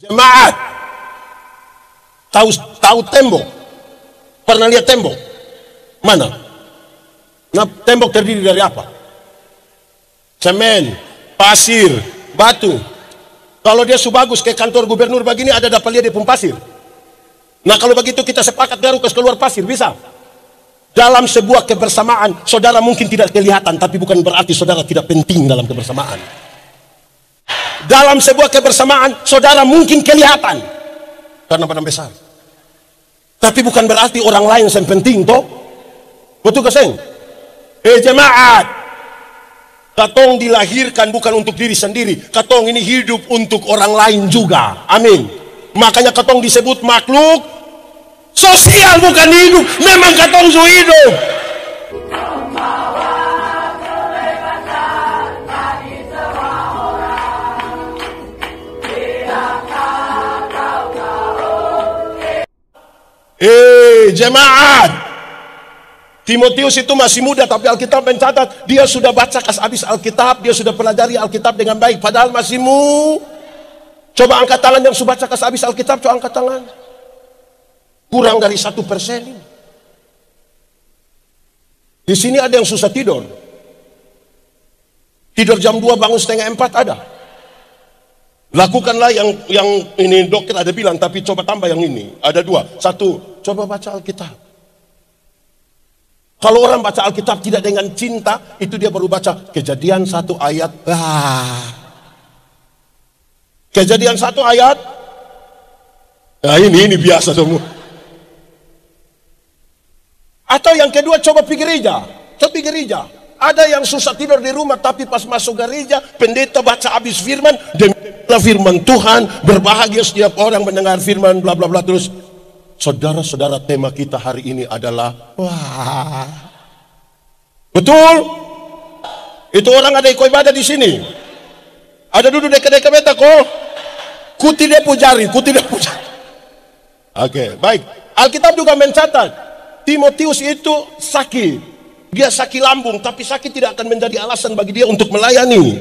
Jemaat, tahu tembok? Pernah lihat tembok? Mana? Nah, tembok terdiri dari apa? Semen, pasir, batu. Kalau dia subagus kayak kantor gubernur begini, ada dapat lihat di pun pasir. Nah kalau begitu kita sepakat garuk keluar pasir, bisa? Dalam sebuah kebersamaan, saudara mungkin tidak kelihatan, tapi bukan berarti saudara tidak penting dalam kebersamaan. Dalam sebuah kebersamaan, saudara mungkin kelihatan karena badan besar, tapi bukan berarti orang lain yang penting, toh? Betul keseng? Jemaat, katong dilahirkan bukan untuk diri sendiri, katong ini hidup untuk orang lain juga. Amin. Makanya katong disebut makhluk sosial, bukan hidup. Memang katong su hidup. Jemaat, Timotius itu masih muda, tapi Alkitab mencatat dia sudah baca habis Alkitab, dia sudah pelajari Alkitab dengan baik, padahal masih Coba angkat tangan yang sudah baca habis Alkitab, coba angkat tangan. Kurang dari 1%. Di sini ada yang susah tidur. Tidur jam 2 bangun setengah 4 ada. Lakukanlah yang ini dokter ada bilang, tapi coba tambah yang ini. Ada 2. 1, coba baca Alkitab. Kalau orang baca Alkitab tidak dengan cinta, itu dia baru baca Kejadian 1 ayat. Kejadian 1 ayat. Nah ini biasa semua. Atau yang kedua, coba pergi gereja. Coba pergi gereja. Ada yang susah tidur di rumah, tapi pas masuk gereja, pendeta baca habis firman, demikianlah firman Tuhan, berbahagia setiap orang mendengar firman, bla bla bla. Terus, saudara-saudara, tema kita hari ini adalah wah. Betul? Itu orang ada ikut ibadah di sini. Ada duduk dekat-dekat beta kok. Kuti dia pujari, kuti dia pujari. Oke, baik. Alkitab juga mencatat Timotius itu sakit. Dia sakit lambung, tapi sakit tidak akan menjadi alasan bagi dia untuk melayani.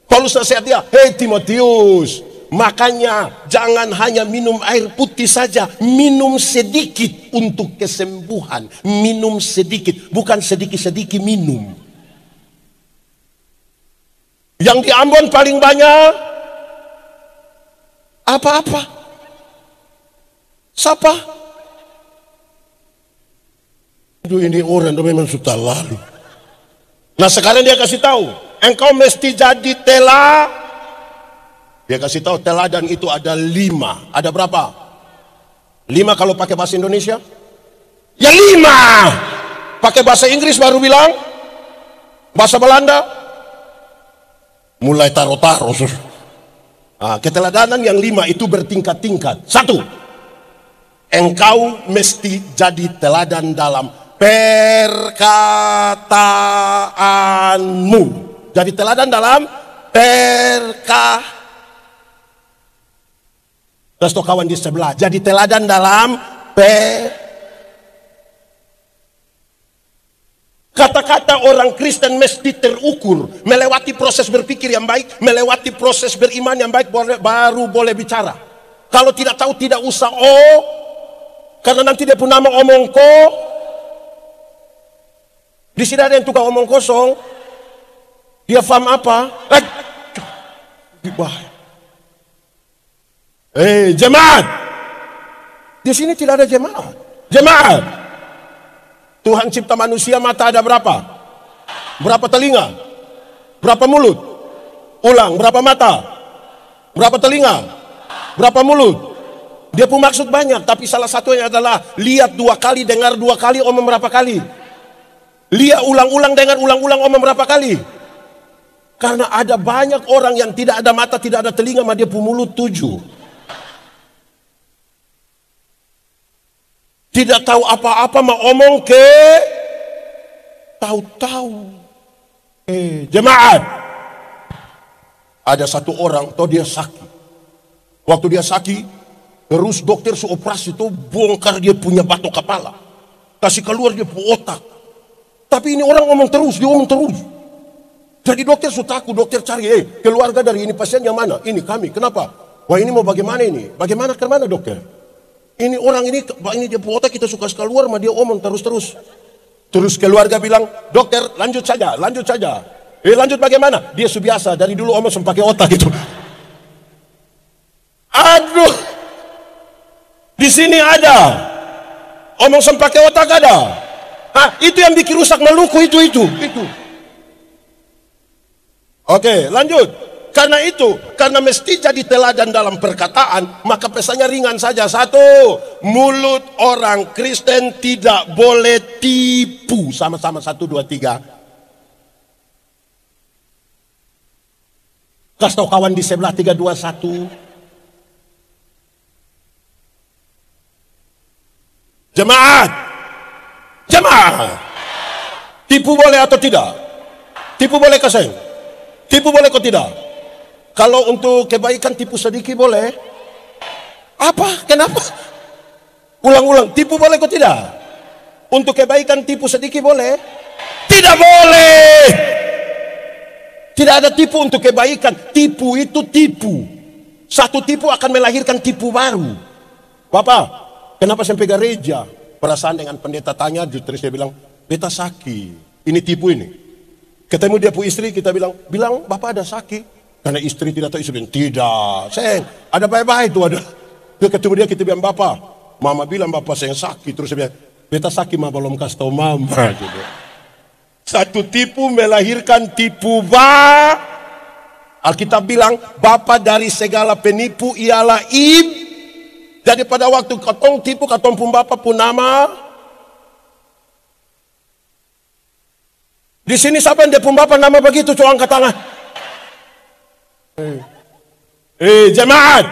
Paulus nasihat dia, hei Timotius, makanya jangan hanya minum air putih saja, minum sedikit untuk kesembuhan. Minum sedikit, bukan sedikit-sedikit minum. Yang di Ambon paling banyak apa-apa? Siapa? Ini orang memang sudah lalu. Nah sekarang dia kasih tahu, engkau mesti jadi Dia kasih tahu teladan itu ada 5. Ada berapa? 5 kalau pakai bahasa Indonesia? Ya 5. Pakai bahasa Inggris baru bilang. Bahasa Belanda mulai taro-taro. Keteladanan yang 5 itu bertingkat-tingkat. 1, engkau mesti jadi teladan dalam perkataanmu. Jadi teladan dalam Terus kawan di sebelah. Jadi teladan dalam Kata-kata orang Kristen mesti terukur, melewati proses berpikir yang baik, melewati proses beriman yang baik, baru boleh bicara. Kalau tidak tahu tidak usah karena nanti dia pun nama omong Di sini ada yang tukang omong kosong. Dia paham apa? Jemaat. Di sini tidak ada jemaat. Jemaat. Tuhan cipta manusia, mata ada berapa? Berapa telinga? Berapa mulut? Ulang, berapa mata? Berapa telinga? Berapa mulut? Dia pun maksud banyak, tapi salah satunya adalah lihat 2 kali, dengar 2 kali, omong berapa kali? Lihat ulang-ulang, dengar ulang-ulang, omong berapa kali? Karena ada banyak orang yang tidak ada mata, tidak ada telinga, maka dia pun mulut 7. Tidak tahu apa-apa, mau omong tahu-tahu. Jemaat, ada satu orang, atau dia sakit. Waktu dia sakit, terus dokter operasi itu bongkar dia punya batok kepala, kasih keluar dia punya otak. Tapi ini orang ngomong terus, dia ngomong terus. Jadi dokter takut, dokter cari, keluarga dari ini pasien yang mana? Ini kami, kenapa? Wah ini mau bagaimana ini? Bagaimana ke mana dokter? Ini orang ini, Pak ini dia otak kita suka keluar, dia omong terus-terus. Terus keluarga bilang, dokter lanjut saja, lanjut saja. Lanjut bagaimana? Dia subiasa, dari dulu omong pakai otak gitu. Aduh, di sini ada, omong pakai otak ada. Itu yang bikin rusak Maluku itu. Oke, lanjut. Karena mesti jadi teladan dalam perkataan, maka pesannya ringan saja. Satu, mulut orang Kristen tidak boleh tipu. Sama-sama, 1, 2, 3. Kasih tahu kawan di sebelah, 3, 2, 1. Jemaat. Tipu boleh atau tidak? Tipu boleh kasih? Tipu boleh atau tidak? Kalau untuk kebaikan tipu sedikit boleh. Apa? Kenapa? Ulang-ulang, tipu boleh atau tidak? Untuk kebaikan tipu sedikit boleh? Tidak boleh. Tidak ada tipu untuk kebaikan. Tipu itu tipu. Satu tipu akan melahirkan tipu baru. Bapak, kenapa sampai gereja? Perasaan dengan pendeta tanya, terus dia bilang, beta sakit. Ini tipu ini. Ketemu dia pu istri, kita bilang bapak ada sakit. Karena istri tidak tahu, istri bilang, tidak. Sayang, ada baik-baik itu ada. Dia ketemu dia, kita bilang, bapak. Mama bilang bapak saya sakit. Terus dia bilang, beta sakit mah belum kasih tahu mama. Gitu. Satu tipu melahirkan tipu Alkitab bilang, bapak dari segala penipu ialah Jadi pada waktu katong tipu, katong pun bapak pun nama. Di sini siapa yang dia pun bapak nama begitu? Coba angkat tangan. Jemaat.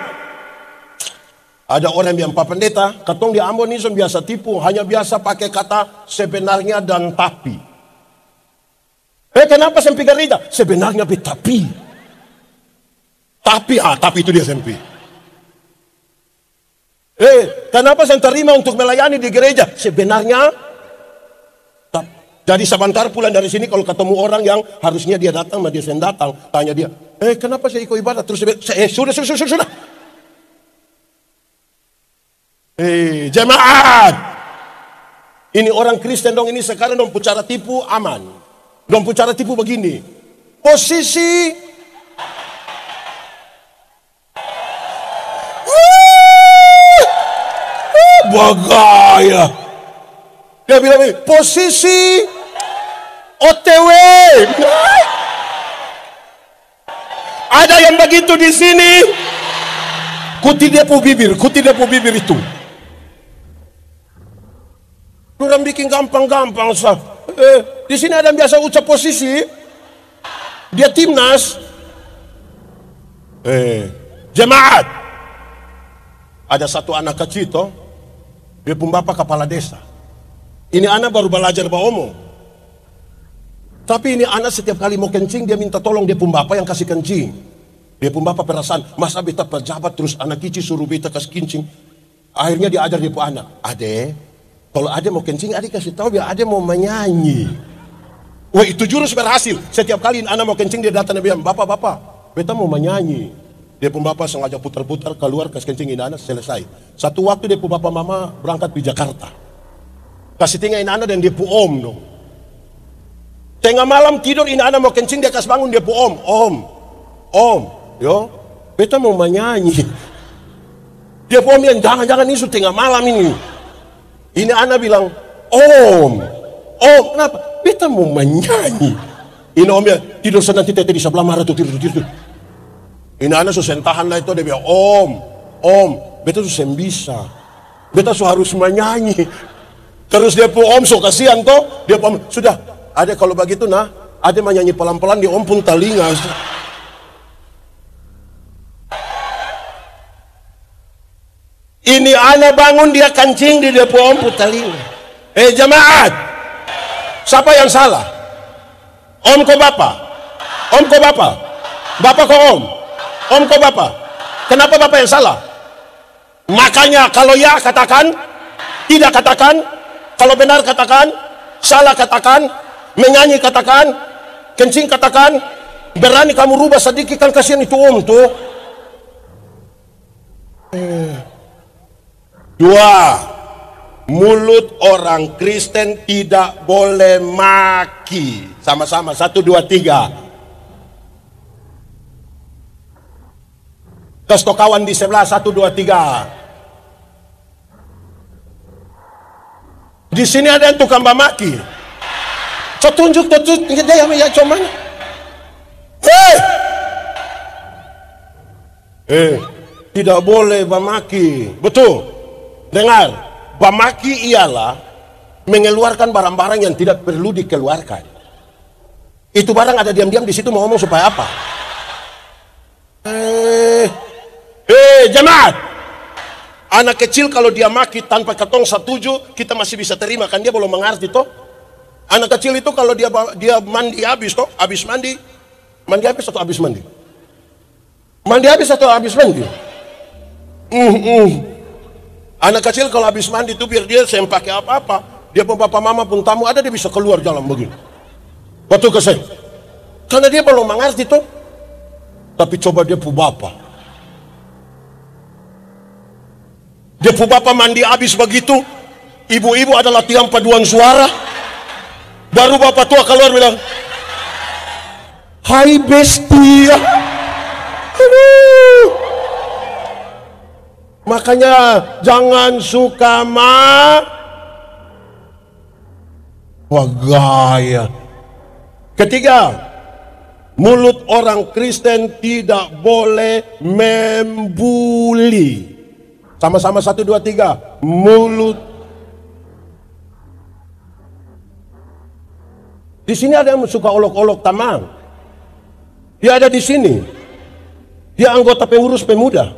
Ada orang yang Pak Pendeta, katong di Ambon ini biasa tipu, hanya biasa pakai kata sebenarnya dan tapi. Kenapa sampai gereja? Sebenarnya tapi. Tapi itu dia sampai. Kenapa saya terima untuk melayani di gereja? Sebenarnya jadi sebentar pulang dari sini kalau ketemu orang yang harusnya dia datang, dia sen datang, tanya dia, kenapa saya ikut ibadah? Terus dia sudah. Jemaat, ini orang Kristen dong ini sekarang dong cara tipu aman, dong cara tipu begini, posisi, bagaya, dia bilang posisi. OTW. Ada yang begitu di sini. Kuti dia pu bibir itu. Orang bikin gampang-gampang sah. Di sini ada yang biasa ucap posisi. Dia timnas. Jemaat. Ada satu anak kecil toh. Dia pun bapak kepala desa. Ini anak baru belajar omong. Tapi ini anak setiap kali mau kencing dia minta tolong dia pun bapak yang kasih kencing. Dia pun bapak perasaan, masa beta pejabat terus anak kecil suruh beta kasih kencing. Akhirnya dia ajar dia pun anak, ade, kalau ade mau kencing ade kasih tahu biar ade mau menyanyi. Wah itu jurus berhasil. Setiap kali anak mau kencing dia datang dia bilang, bapak, beta mau menyanyi. Dia pun bapak sengaja putar-putar keluar kasih kencing ini anak selesai. Satu waktu dia pun bapak mama berangkat di Jakarta. Kasih tinggal ini anak dan dia pun om dong. Tengah malam tidur ini anak mau kencing dia kasih bangun dia pun om, yo, beta mau menyanyi. Dia pun bilang jangan ini sudah tengah malam ini. Ini anak bilang om, kenapa? Beta mau menyanyi. Ini om bilang tidur nanti tete di sebelah marah tuh tidur. Ini anak susah tahan lah itu dia bilang om, beta susah bisa, beta harus menyanyi. Terus dia pun om so kasihan toh, dia pun sudah. Ada kalau begitu ada menyanyi pelan-pelan di om pun telinga. Ini anak bangun dia kancing di depan om pun telinga. Jemaat, siapa yang salah? Om ko bapak? Bapak ko om? Om ko bapak? Kenapa bapak yang salah? Makanya kalau ya katakan, tidak katakan, kalau benar katakan, salah katakan. Menyanyi katakan, kencing katakan, berani kamu rubah sedikit kan kasihan itu om tuh. Dua, mulut orang Kristen tidak boleh maki. Sama-sama, 1, 2, 3. Kasih kawan di sebelah, 1, 2, 3. Di sini ada yang tukang maki. So tunjuk dia ya cuman. Tidak boleh bamaki. Betul. Dengar, bamaki ialah mengeluarkan barang-barang yang tidak perlu dikeluarkan. Itu barang ada diam-diam di situ, mau ngomong supaya apa? Jemaat, anak kecil kalau dia maki tanpa ketong setuju, kita masih bisa terima, kan dia belum mengerti toh. Anak kecil itu kalau dia mandi habis toh, habis mandi habis atau habis mandi? Mandi habis atau habis mandi? Anak kecil kalau habis mandi itu biar dia saya pakai apa-apa, dia pun papa mama pun tamu ada, dia bisa keluar jalan begini. Betul ke saya? Karena dia belum mengerti tuh. Tapi coba dia pu bapak. Dia pu bapak mandi habis begitu, ibu-ibu ada latihan paduan suara. Baru bapak tua keluar bilang, "Hai bestia." Makanya jangan suka gaya. Ketiga, mulut orang Kristen tidak boleh membuli. Sama-sama 1, 2, 3. Mulut. Di sini ada yang suka olok-olok tamang. Dia ada di sini. Dia anggota pengurus pemuda.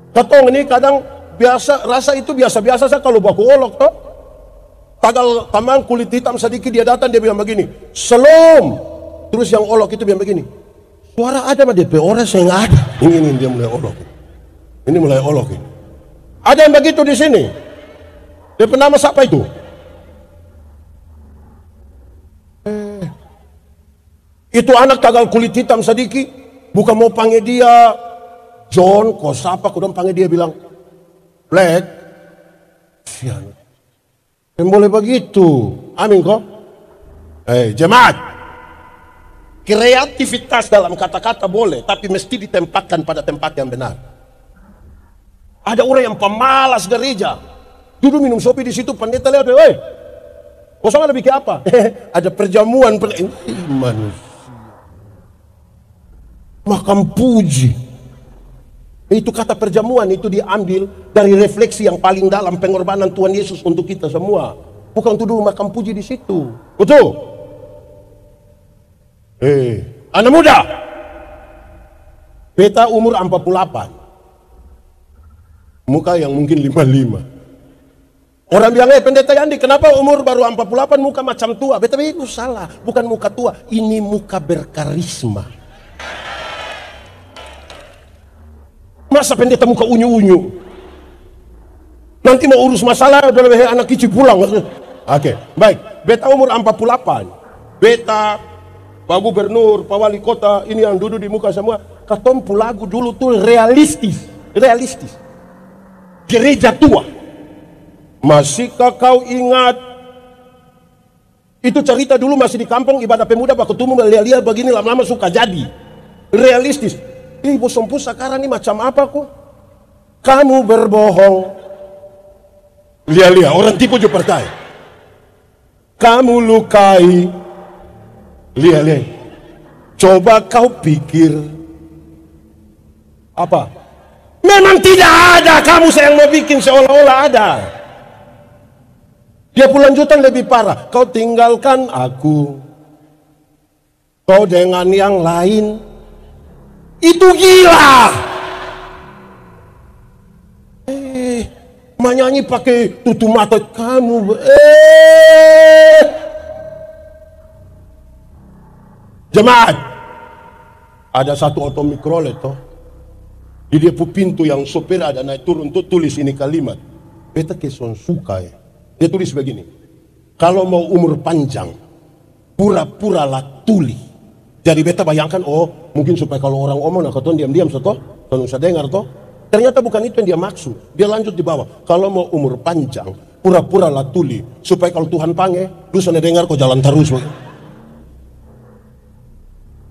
Katong ini kadang biasa, rasa itu biasa-biasa saja kalau baku olok toh. Tagal tamang kulit hitam sedikit dia datang, dia bilang begini, "Salam." Terus yang olok itu bilang begini, "Suara ada mah DP orang saya nggak ada." Ini dia mulai olok. Ini mulai olok ini. Ada yang begitu di sini. DP nama siapa itu? Itu anak tagal kulit hitam sedikit, bukan mau panggil dia John, kok siapa? Kudang panggil dia bilang, "Black." Sian. Yang boleh begitu. Amin kok. Jemaat. Kreativitas dalam kata-kata boleh, tapi mesti ditempatkan pada tempat yang benar. Ada orang yang pemalas gereja. Duduk minum kopi di situ, pendeta lihat, kosong ada bikin apa? Ada perjamuan. Manusia. Makan puji. Itu kata perjamuan itu diambil dari refleksi yang paling dalam pengorbanan Tuhan Yesus untuk kita semua. Bukan untuk dulu makan puji di situ. Betul? Anak muda. Beta umur 48. Muka yang mungkin 55. Orang bilang, pendeta Yandi, kenapa umur baru 48 muka macam tua? Beta itu salah, bukan muka tua, ini muka berkarisma. Masa pendeta muka unyu-unyu? Nanti mau urus masalah, udah lebih anak kicik pulang. Oke, baik. Beta umur 48. Beta, Pak Gubernur, Pak Wali Kota, ini yang duduk di muka semua. Katompu lagu dulu tuh realistis. Realistis. Gereja tua. Masihkah kau ingat? Itu cerita dulu masih di kampung, ibadah pemuda, Pak Ketemu lihat-lihat begini, lama-lama suka jadi. Realistis. Bosompu sekarang ini macam apa kok? Kamu berbohong. Lihat-lihat, orang tipu juga percaya. Kamu lukai. Lihat-lihat. Coba kau pikir. Apa? Memang tidak ada. Kamu yang mau bikin seolah-olah ada. Dia lanjutan lebih parah. Kau tinggalkan aku. Kau dengan yang lain. Itu gila. Menyanyi pakai tutup mata kamu. Jemaat. Ada satu auto mikrolet toh. Di dia pintu yang sopir ada naik turun tuh tulis ini kalimat. Beta keson suka ya. Dia tulis begini. Kalau mau umur panjang, pura-puralah tuli. Jadi beta bayangkan, oh mungkin supaya kalau orang omong nak katakan diam-diam seto, Kalau usah dengar toh. Ternyata bukan itu yang dia maksud. Dia lanjut di bawah. Kalau mau umur panjang, pura-pura lah tuli. Supaya kalau Tuhan panggil, lu sana dengar kok jalan terus.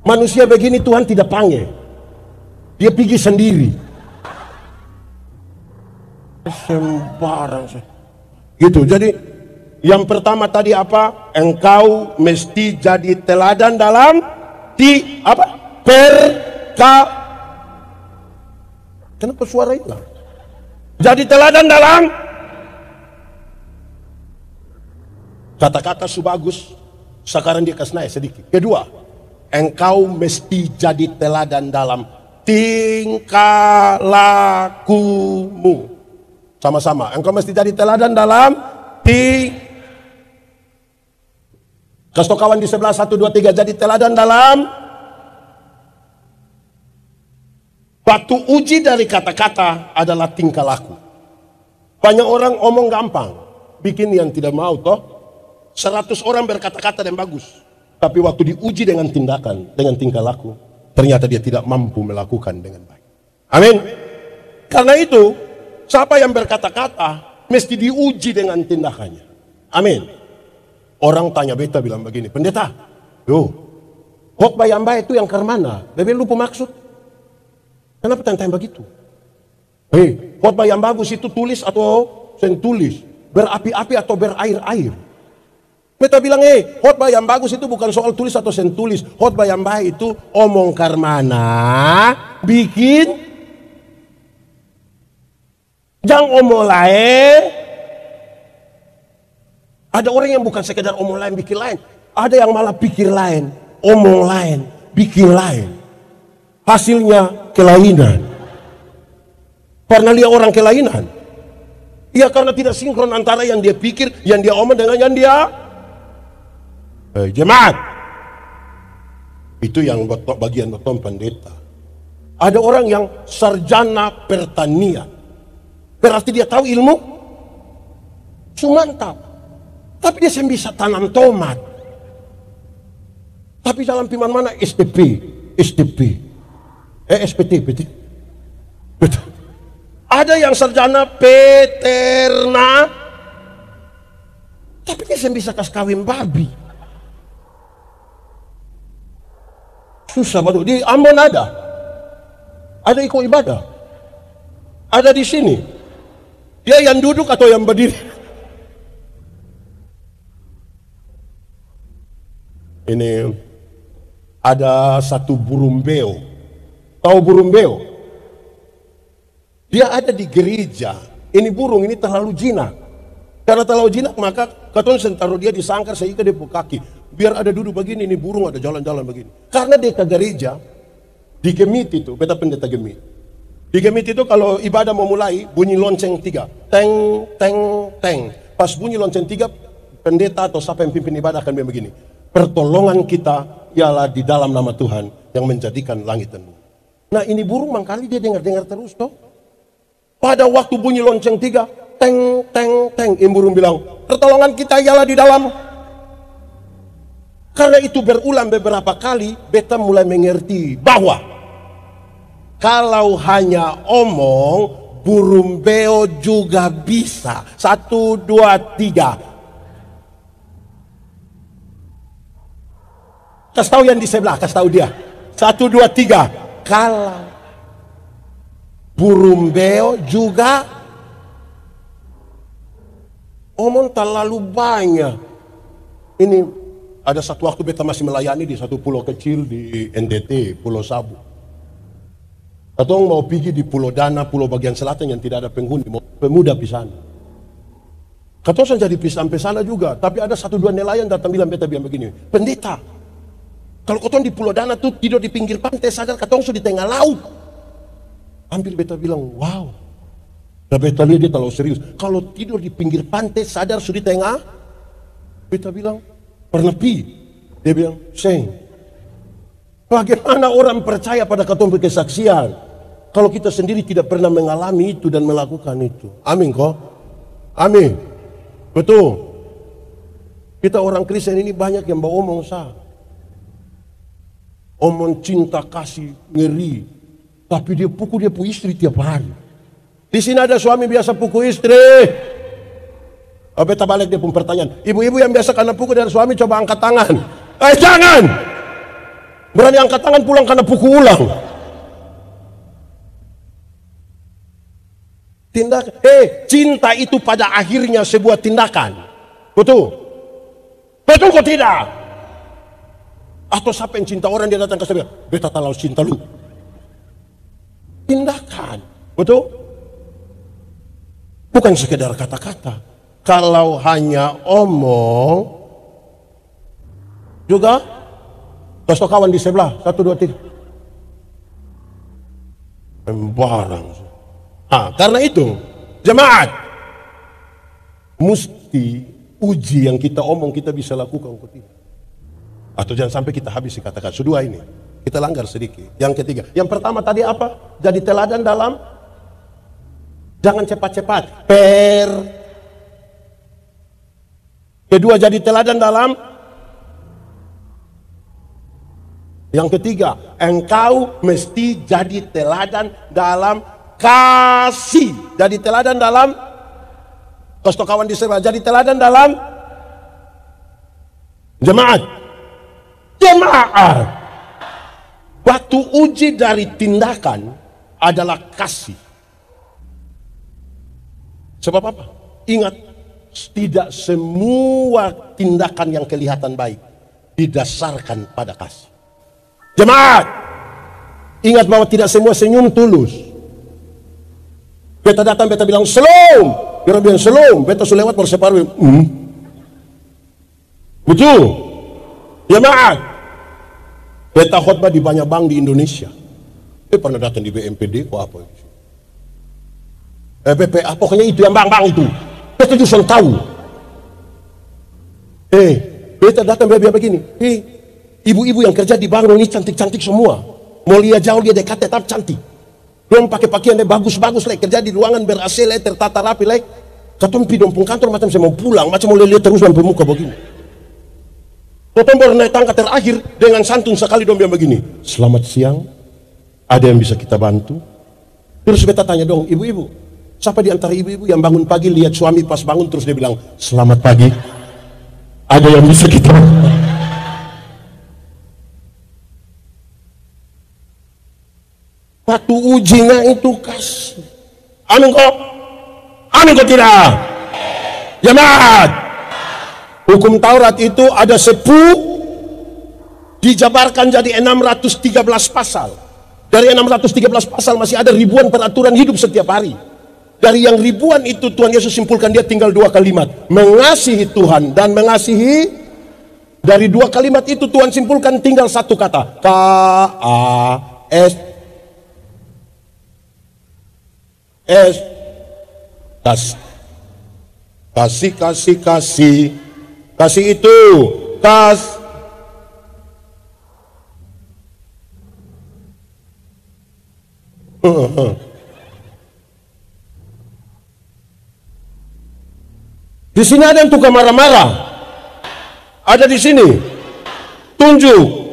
Manusia begini Tuhan tidak panggil. Dia pergi sendiri. Sembarang. Gitu, jadi yang pertama tadi apa? Engkau mesti jadi teladan dalam Kenapa suara hilang? Jadi teladan dalam kata-kata bagus. Sekarang dia kasih naik sedikit. Kedua, engkau mesti jadi teladan dalam tingkah lakumu. Sama-sama, engkau mesti jadi teladan dalam kasih tau kawan di sebelah 1, 2, 3. Jadi teladan dalam. Batu uji dari kata-kata adalah tingkah laku. Banyak orang omong gampang, bikin yang tidak mau toh. 100 orang berkata-kata dan bagus, tapi waktu diuji dengan tindakan, dengan tingkah laku, ternyata dia tidak mampu melakukan dengan baik. Amin. Karena itu, siapa yang berkata-kata mesti diuji dengan tindakannya. Amin. Orang tanya beta bilang begini, pendeta, khotbah yang baik itu yang ke mana? Lebih lupa maksud. Kenapa tanya begitu? Khotbah yang bagus itu tulis atau sentulis? Berapi-api atau berair-air? Beta bilang, khotbah yang bagus itu bukan soal tulis atau sentulis. Khotbah yang baik itu omong karmana, bikin, jangan omong lain. Ada orang yang bukan sekedar omong lain, bikin lain. Ada yang malah pikir lain, omong lain, bikin lain. Hasilnya kelainan. Pernah lihat orang kelainan? Ya karena tidak sinkron antara yang dia pikir, yang dia omong dengan yang dia jemaat. Itu yang bagian beton pendeta. Ada orang yang sarjana pertanian, berarti dia tahu ilmu mantap, tapi dia bisa tanam tomat. Tapi dalam firman mana SPT. Betul. Ada yang sarjana peternak, tapi dia bisa kasih kawin babi. Susah banget. Di Ambon ada ikut ibadah, ada di sini. Dia yang duduk atau yang berdiri? Ini ada satu burung beo. Tahu burung beo? Dia ada di gereja. Ini burung ini terlalu jinak. Karena terlalu jinak maka katanya taruh dia di sangkar sehingga dia kaki. Biar ada duduk begini, ini burung ada jalan-jalan begini. Karena dia ke gereja, di Gemit itu, beta pendeta Gemit. Di Gemit itu kalau ibadah mau mulai, bunyi lonceng 3. Teng, teng, teng. Pas bunyi lonceng 3, pendeta atau siapa yang pimpin ibadah akan bilang begini. Pertolongan kita ialah di dalam nama Tuhan yang menjadikan langit dan bumi. Nah ini burung mangkali dia dengar-dengar terus toh. Pada waktu bunyi lonceng 3, teng, teng, teng, burung bilang, pertolongan kita ialah di dalam. Karena itu berulang beberapa kali, beta mulai mengerti bahwa kalau hanya omong, burung beo juga bisa. 1, 2, 3. Kasih tahu yang di sebelah, kasih tahu dia. 1, 2, 3. Kalau burung beo juga omong terlalu banyak. Ini ada satu waktu beta masih melayani di satu pulau kecil di NTT, Pulau Sabu. Atau mau pergi di Pulau Dana, pulau bagian selatan yang tidak ada penghuni, mau pemuda di sana. Katong jadi sampai sana juga, tapi ada 1, 2 nelayan datang bilang beta bilang begini, pendeta, kalau katong di Pulau Dana tuh tidur di pinggir pantai, sadar katong sudah di tengah laut. Hampir beta bilang, wow. Dan beta lihat dia terlalu serius. Kalau tidur di pinggir pantai, sadar sudah di tengah. Beta bilang, pernah pi. Dia bilang, Seng, bagaimana orang percaya pada katong berkesaksian kalau kita sendiri tidak pernah mengalami itu dan melakukan itu? Amin kok? Amin. Betul. Kita orang Kristen ini banyak yang bawa omong sah. Omong cinta kasih ngeri. Tapi dia pukul istri tiap hari. Di sini ada suami biasa pukul istri. Beta balik dia pun pertanyaan. Ibu-ibu yang biasa karena pukul dari suami coba angkat tangan. Jangan! Berani angkat tangan pulang karena pukul ulang. Cinta itu pada akhirnya sebuah tindakan. Betul? Betul kok tidak? Atau siapa yang cinta orang dia datang ke saya, beta tahu cinta lu. Tindakan. Betul? Bukan sekedar kata-kata. Kalau hanya omong, juga kasih kawan di sebelah, 1, 2, 3. Sembarang. Karena itu, jemaat, mesti uji yang kita omong kita bisa lakukan kok tidak. Atau jangan sampai kita habisi kata-kata. Kedua ini, kita langgar sedikit. Yang ketiga, yang pertama tadi apa? Jadi teladan dalam, jangan cepat-cepat. Kedua, jadi teladan dalam. Yang ketiga, engkau mesti jadi teladan dalam kasih. Jadi teladan dalam, kosto kawan di sebelah, jadi teladan dalam jemaat. Waktu uji dari tindakan adalah kasih. Sebab apa? Ingat, tidak semua tindakan yang kelihatan baik didasarkan pada kasih. Jemaat, ingat bahwa tidak semua senyum tulus. Beta datang, beta bilang shalom, dia bilang shalom, beta sudah lewat baru separuh. Betul? Jemaat, beta khotbah di banyak bank di Indonesia. Pernah datang di BMPD, kok apa itu? BPA, pokoknya itu yang bank-bank itu. Beta juga tahu. Beta datang biar begini. Ibu-ibu yang kerja di bank ini cantik-cantik semua. Mau lihat jauh dia dekat tetap cantik. Belum pakai pakaian yang bagus-bagus lagi, kerja di ruangan ber-AC lagi, tertata rapi lagi. Katong pidom pun kantor macam saya mau pulang, macam mau lihat terus sampai muka begini. Katong baru naik tangga terakhir dengan santun sekali dong bilang begini. Selamat siang, ada yang bisa kita bantu? Terus beta tanya dong, ibu-ibu, siapa di antara ibu-ibu yang bangun pagi lihat suami pas bangun terus dia bilang, selamat pagi, ada yang bisa kita bantu? Waktu ujinya itu kasih. Amin kok? Amin kok tidak? Jemaat, hukum Taurat itu ada 10 dijabarkan jadi 613 pasal. Dari 613 pasal masih ada ribuan peraturan hidup setiap hari. Dari yang ribuan itu Tuhan Yesus simpulkan dia tinggal 2 kalimat. Mengasihi Tuhan dan mengasihi. Dari 2 kalimat itu Tuhan simpulkan tinggal 1 kata. Kasih itu di sini ada yang tukang marah-marah, ada di sini tunjuk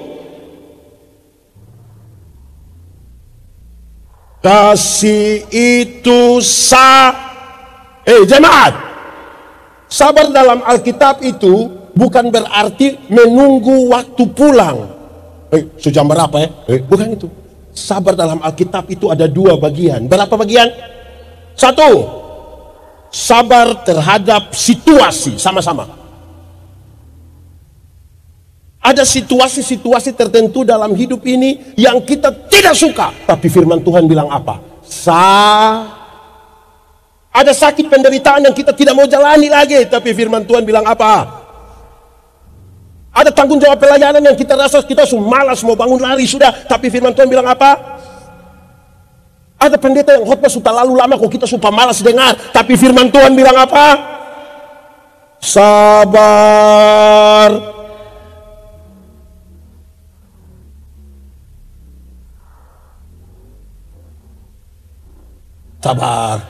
kasih itu jemaat, sabar dalam Alkitab itu bukan berarti menunggu waktu pulang. Sejam berapa ya? Bukan itu. Sabar dalam Alkitab itu ada 2 bagian. Berapa bagian? 1, sabar terhadap situasi sama-sama. Ada situasi-situasi tertentu dalam hidup ini yang kita tidak suka. Tapi firman Tuhan bilang apa? Ada sakit penderitaan yang kita tidak mau jalani lagi. Tapi firman Tuhan bilang apa? Ada tanggung jawab pelayanan yang kita rasa kita malas mau bangun lari sudah. Tapi firman Tuhan bilang apa? Ada pendeta yang khotbah sudah lalu lama kok kita suka malas dengar. Tapi firman Tuhan bilang apa? Sabar. Sabar.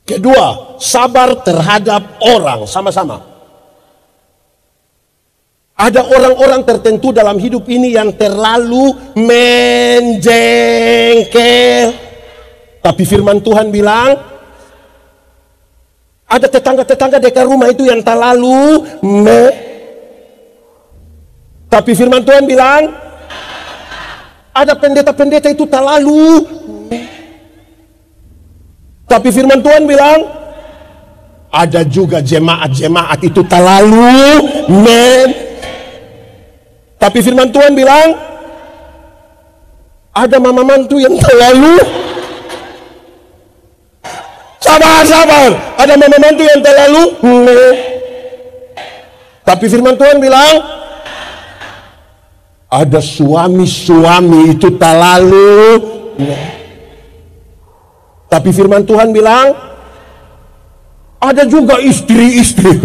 Kedua, sabar terhadap orang sama-sama. Ada orang-orang tertentu dalam hidup ini yang terlalu menjengkel. Tapi firman Tuhan bilang, ada tetangga-tetangga dekat rumah itu yang terlalu tapi firman Tuhan bilang, ada pendeta-pendeta itu terlalu tapi firman Tuhan bilang, ada juga jemaat-jemaat itu terlalu tapi firman Tuhan bilang, ada mama mantu yang terlalu sabar, ada mama mantu yang terlalu tapi firman Tuhan bilang, ada suami-suami itu terlalu tapi firman Tuhan bilang, ada juga istri-istri,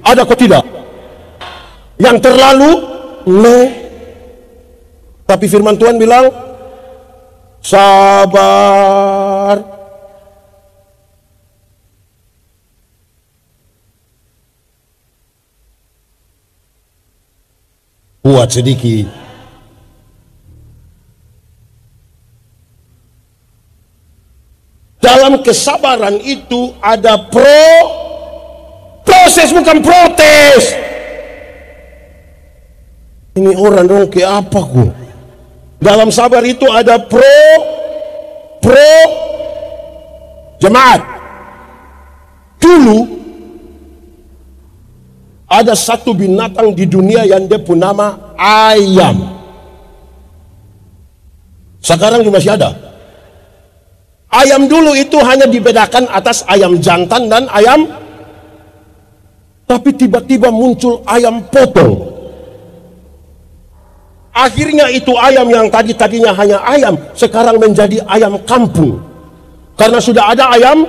ada kok tidak, yang terlalu tapi firman Tuhan bilang, sabar. Kuat sedikit. Dalam kesabaran itu ada proses, bukan protes. Ini orang dong ke apa ku? Dalam sabar itu ada jemaat. Dulu ada satu binatang di dunia yang dia punya nama ayam. Sekarang juga masih ada. Ayam dulu itu hanya dibedakan atas ayam jantan dan ayam, tapi tiba-tiba muncul ayam potong. Akhirnya itu ayam yang tadinya hanya ayam, sekarang menjadi ayam kampung. Karena sudah ada ayam,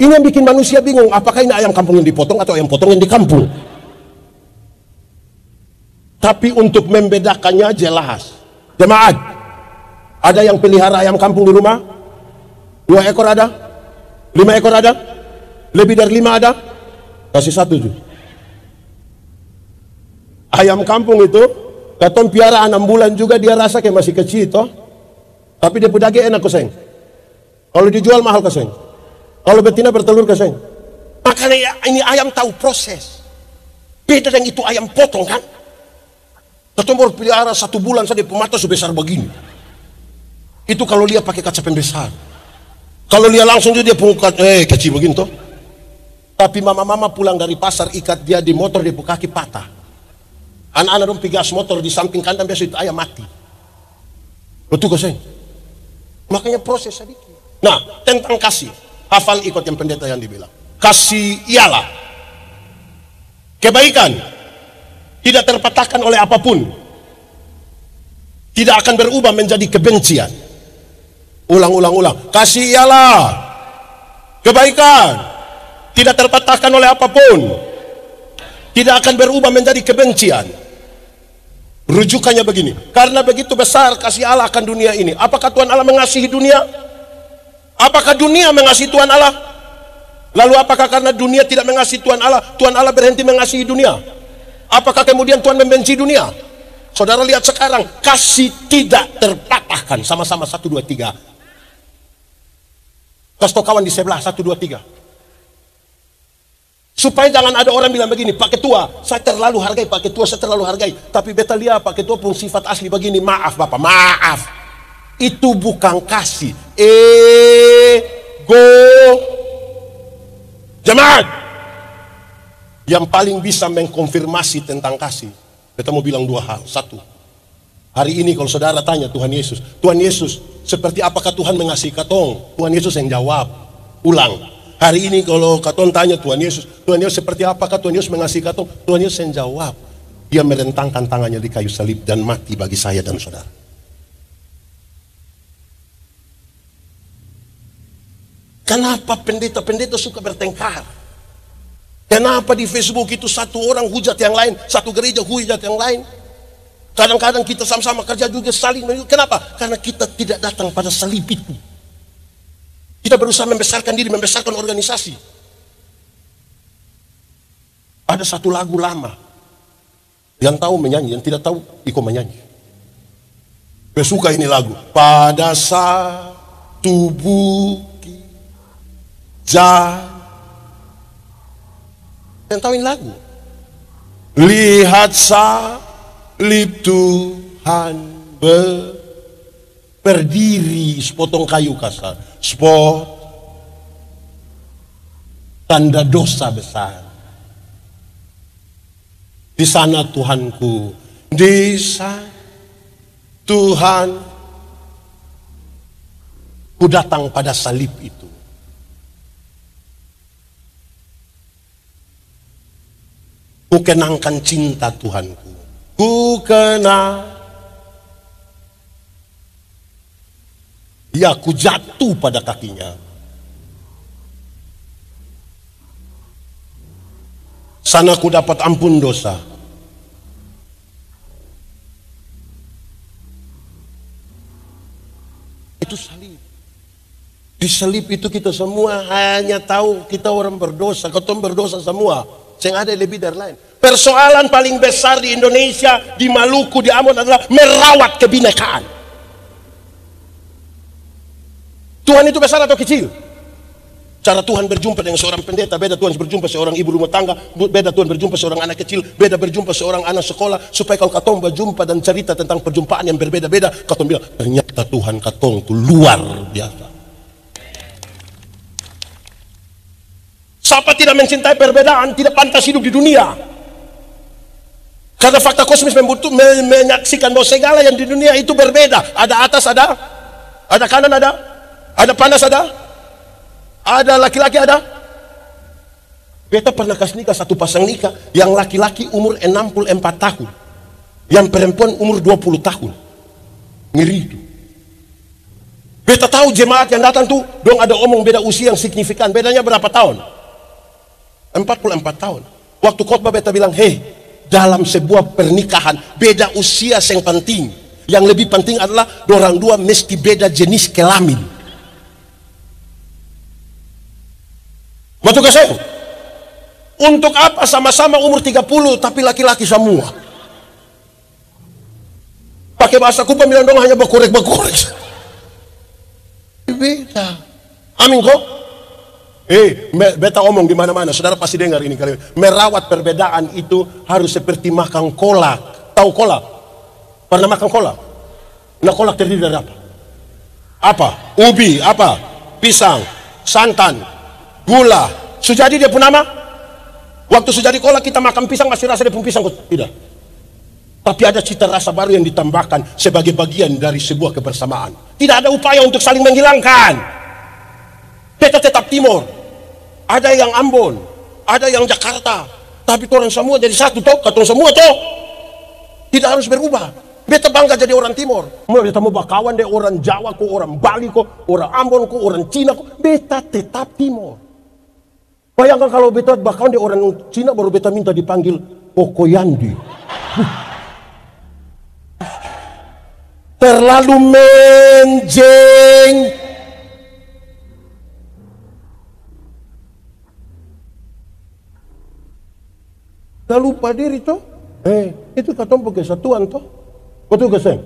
ini yang bikin manusia bingung, apakah ini ayam kampung yang dipotong atau ayam potong yang di kampung. Tapi untuk membedakannya jelas. Jemaat, ada yang pelihara ayam kampung di rumah? 2 ekor ada? 5 ekor ada? Lebih dari 5 ada? Kasih 1 tuh. Ayam kampung itu katong piara 6 bulan juga dia rasa kayak masih kecil toh. Tapi dia daging enak koseng. Kalau dijual mahal koseng. Kalau betina bertelur koseng. Makanya ini ayam tahu proses. Beda dengan itu ayam potong kan. Katong baru piara 1 bulan saja pemata sebesar begini. Itu kalau dia pakai kaca pembesar. Kalau dia langsung dia pungkat kecil begini toh. Tapi mama-mama pulang dari pasar ikat dia di motor dia kaki patah. Anak-anak dong gas motor di samping kandang biasa itu ayam mati. Betul koseng. Makanya proses sedikit. Nah, tentang kasih, hafal ikut yang pendeta yang dibilang. Kasih ialah kebaikan, tidak terpatahkan oleh apapun, tidak akan berubah menjadi kebencian. Ulang. Kasih ialah kebaikan, tidak terpatahkan oleh apapun, tidak akan berubah menjadi kebencian. Rujukannya begini, karena begitu besar kasih Allah akan dunia ini. Apakah Tuhan Allah mengasihi dunia? Apakah dunia mengasihi Tuhan Allah? Lalu apakah karena dunia tidak mengasihi Tuhan Allah berhenti mengasihi dunia? Apakah kemudian Tuhan membenci dunia? Saudara lihat sekarang, kasih tidak terpatahkan. Sama-sama 1, 2, 3. Kasih kawan di sebelah 1, 2, 3. Supaya jangan ada orang bilang begini, Pak Ketua, saya terlalu hargai Pak Ketua, saya terlalu hargai. Tapi beta lihat Pak Ketua pun sifat asli begini, maaf Bapak, maaf. Itu bukan kasih. Ego. Jemaat, yang paling bisa mengkonfirmasi tentang kasih, beta mau bilang 2 hal. 1, hari ini kalau saudara tanya Tuhan Yesus, seperti apakah Tuhan mengasihi katong? Tuhan Yesus yang jawab. Ulang. Hari ini kalau katong tanya Tuhan Yesus seperti apakah Tuhan Yesus mengasihi katong? Tuhan Yesus yang jawab. Dia merentangkan tangannya di kayu salib dan mati bagi saya dan saudara. Kenapa pendeta-pendeta suka bertengkar? Kenapa di Facebook itu satu orang hujat yang lain, satu gereja hujat yang lain? Kadang-kadang kita sama-sama kerja juga saling. Kenapa? Karena kita tidak datang pada salib itu. Kita berusaha membesarkan diri, membesarkan organisasi. Ada satu lagu lama. Yang tahu menyanyi, yang tidak tahu ikut menyanyi. Saya suka ini lagu. Pada satu bukit jalan. Yang tahu ini lagu. Lihat salib Tuhan berdiri sepotong kayu kasar. Spot tanda dosa besar. Di sana Tuhanku, di sana Tuhan, ku datang pada salib itu. Ku kenangkan cinta Tuhanku. Ku kenang. Ya, ku jatuh pada kakinya. Sana ku dapat ampun dosa. Itu salib. Di salib itu kita semua hanya tahu kita orang berdosa. Kita berdosa semua. Yang ada lebih dari lain. Persoalan paling besar di Indonesia, di Maluku, di Ambon adalah merawat kebinekaan. Tuhan itu besar atau kecil? Cara Tuhan berjumpa dengan seorang pendeta, beda Tuhan berjumpa seorang ibu rumah tangga, beda Tuhan berjumpa seorang anak kecil, beda berjumpa seorang anak sekolah. Supaya kalau katong berjumpa dan cerita tentang perjumpaan yang berbeda-beda, katong bilang, ternyata Tuhan katong itu luar biasa. Siapa tidak mencintai perbedaan, tidak pantas hidup di dunia. Karena fakta kosmis menyaksikan bahwa segala yang di dunia itu berbeda. Ada atas, ada kanan, ada panas, ada laki-laki, ada. Beta pernah kasih nikah satu pasang nikah, yang laki-laki umur 64 tahun, yang perempuan umur 20 tahun. Ngeri itu. Beta tahu jemaat yang datang tuh, dong ada omong beda usia yang signifikan. Bedanya berapa tahun? 44 tahun. Waktu khotbah beta bilang, hei, dalam sebuah pernikahan beda usia yang penting. Yang lebih penting adalah dorang dua mesti beda jenis kelamin. Betul gak saya? Untuk apa sama-sama umur 30 tapi laki-laki semua? Pakai bahasa Kupa bilang dong hanya berkorek-berkorek. Beda. Amin kok? Beta omong di mana-mana, saudara pasti dengar ini kali. Merawat perbedaan itu harus seperti makan kolak. Tahu kolak? Pernah makan kolak? Nah, kolak terdiri dari apa? Apa? Ubi, apa? Pisang, santan, gula. Sujadi dia pun nama? Waktu sujadi kolak kita makan pisang masih rasa dia pun pisang? Tidak. Tapi ada cita rasa baru yang ditambahkan sebagai bagian dari sebuah kebersamaan. Tidak ada upaya untuk saling menghilangkan. Beta tetap Timur. Ada yang Ambon, ada yang Jakarta, tapi orang semua jadi satu toh, katong semua toh. Tidak harus berubah. Beta bangga jadi orang Timur. Beta mau bakawan deh orang Jawa kok, orang Bali kok, orang Ambon kok, orang Cina kok. Beta tetap Timur. Bayangkan kalau beta bakawan deh orang Cina baru beta minta dipanggil Pokoyandi. Terlalu menjeng. Tak lupa diri toh. Itu katong kesatuan toh. Betul gak Sam?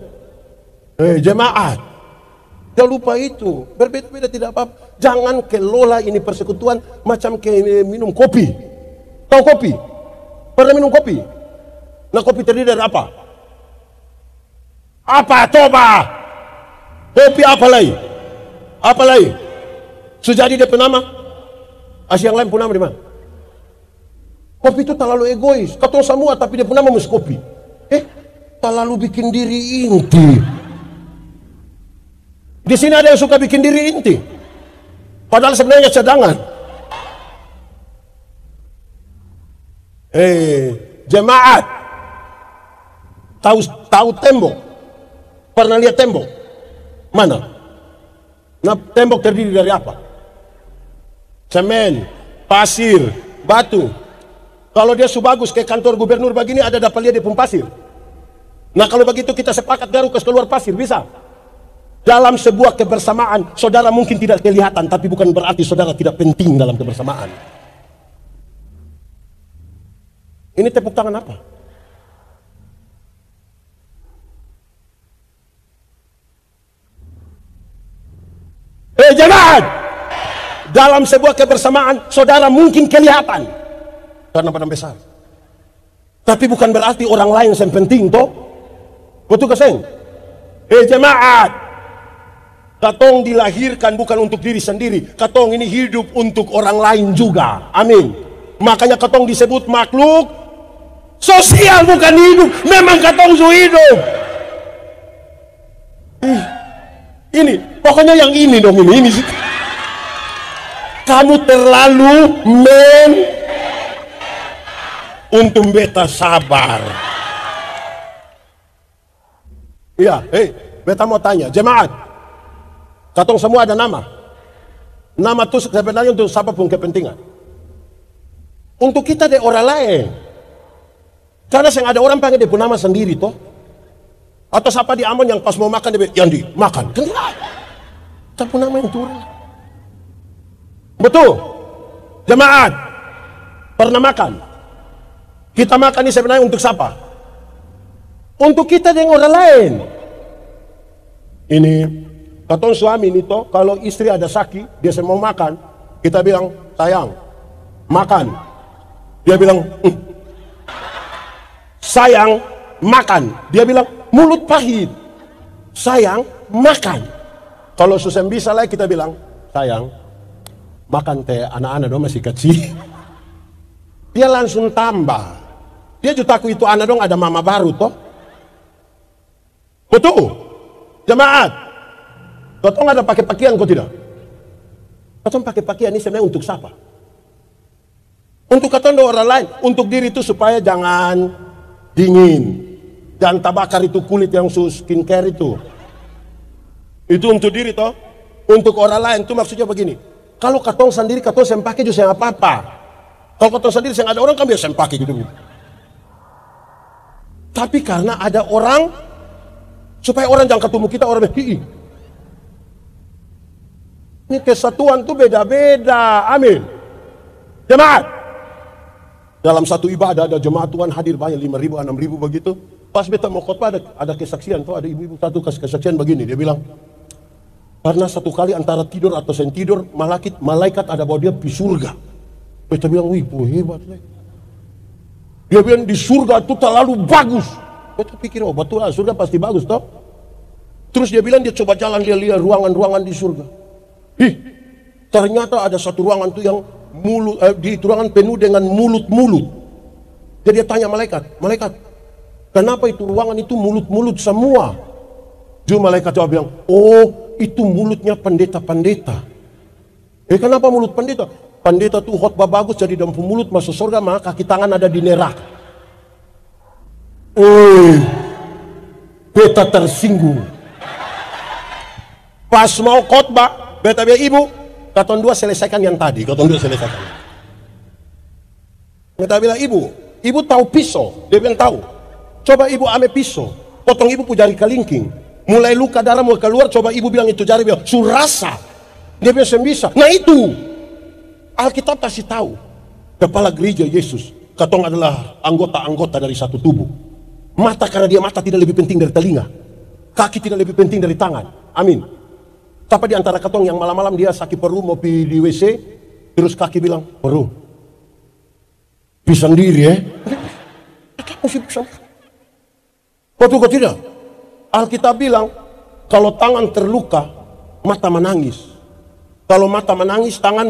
Jemaat. Tak lupa itu. Berbeda-beda tidak apa-apa. Jangan kelola ini persekutuan macam ke minum kopi. Tahu kopi? Pernah minum kopi? Nah, kopi terdiri dari apa? Apa? Coba. Kopi apa lagi? Apa lagi? Sujadi dia penama? Asia yang lain pun nama di mana? Kopi itu terlalu egois. Katong semua tapi dia pun nama mesti kopi. Terlalu bikin diri inti. Di sini ada yang suka bikin diri inti. Padahal sebenarnya cadangan. Jemaat. Tahu tembok? Pernah lihat tembok? Mana? Nah, tembok terdiri dari apa? Semen, pasir, batu. Kalau dia bagus ke kantor gubernur begini ada dapat lihat di pun pasir. Nah, kalau begitu kita sepakat garukas keluar pasir, bisa? Dalam sebuah kebersamaan, saudara mungkin tidak kelihatan, tapi bukan berarti saudara tidak penting dalam kebersamaan. Ini tepuk tangan apa? jemaat, dalam sebuah kebersamaan, saudara mungkin kelihatan karena badan besar. Tapi bukan berarti orang lain yang penting toh. Betul keseng? Jemaat, katong dilahirkan bukan untuk diri sendiri. Katong ini hidup untuk orang lain juga. Amin. Makanya katong disebut makhluk sosial, bukan hidup. Memang katong su hidup. Ini, pokoknya yang ini dong, ini sih. Kamu terlalu untuk beta sabar. Iya, beta mau tanya, jemaat, katong semua ada nama. Nama itu sebenarnya untuk siapapun kepentingan. Untuk kita deh orang lain. Karena yang ada orang panggil dia pun nama sendiri toh. Atau siapa di Ambon yang pas mau makan dia yang dimakan. Kenapa? Tapi nama yang turun. Betul. Jemaat, pernah makan. Kita makan ini sebenarnya untuk siapa? Untuk kita dengan orang lain. Ini katong suami ini toh, kalau istri ada sakit, dia mau makan, kita bilang, sayang, makan. Dia bilang, sayang, makan. Dia bilang, mulut pahit. Sayang, makan. Kalau susah bisa lah kita bilang, sayang, makan teh, anak-anak dong masih kecil. Dia langsung tambah. Dia juga takut itu anak dong ada mama baru toh. Betul. Jemaat, katong ada pakai pakaian kok tidak? Katong pakai pakaian ini sebenarnya untuk siapa? Untuk katong orang lain. Untuk diri itu supaya jangan dingin, jangan tabakar itu kulit yang skincare itu. Itu untuk diri toh. Untuk orang lain itu maksudnya begini. Kalau katong sendiri katong sempake juga yang apa-apa. Kalau katong sendiri yang ada orang kan biasa sempake gitu. Tapi karena ada orang, supaya orang jangan ketemu kita orang ini kesatuan tuh beda-beda. Amin. Jemaat, dalam satu ibadah ada jemaat Tuhan hadir banyak 5.000, 6.000 begitu. Pas beta mau khotbah ada kesaksian tuh, ada ibu-ibu satu kasih kesaksian begini. Dia bilang, karena satu kali antara tidur atau sen tidur, malaikat ada bawa dia di surga. Beta bilang, wih hebat. Dia bilang di surga itu terlalu bagus. Beta pikir, oh betul lah, surga pasti bagus toh. Terus dia bilang dia coba jalan, dia lihat ruangan-ruangan di surga. Ternyata ada satu ruangan tuh yang di ruangan penuh dengan mulut-mulut. Jadi dia tanya malaikat, kenapa itu ruangan itu mulut-mulut semua? Jadi malaikat jawab bilang, oh itu mulutnya pendeta-pendeta. Kenapa mulut pendeta? Pendeta tuh khotbah bagus jadi dalam mulut masuk surga, maka kaki tangan ada di neraka. Beta tersinggung. Pas mau khotbah, beta bilang, ibu, katong dua selesaikan yang tadi, Beta bilang, ibu tahu pisau? Dia bilang tahu. Coba ibu ame pisau, potong ibu pu jari kelingking, mulai luka darah mau keluar, coba ibu bilang itu jari, bilang surasa. Dia bilang bisa. Nah itu Alkitab kasih tahu, kepala gereja Yesus, katong adalah anggota-anggota dari satu tubuh. Mata karena dia mata tidak lebih penting dari telinga, kaki tidak lebih penting dari tangan. Amin. Tapi di antara katong yang malam-malam dia sakit perut mau pergi di WC, terus kaki bilang, perut, bisa sendiri ya? Betul kok tidak? Alkitab bilang, kalau tangan terluka, mata menangis. Kalau mata menangis, tangan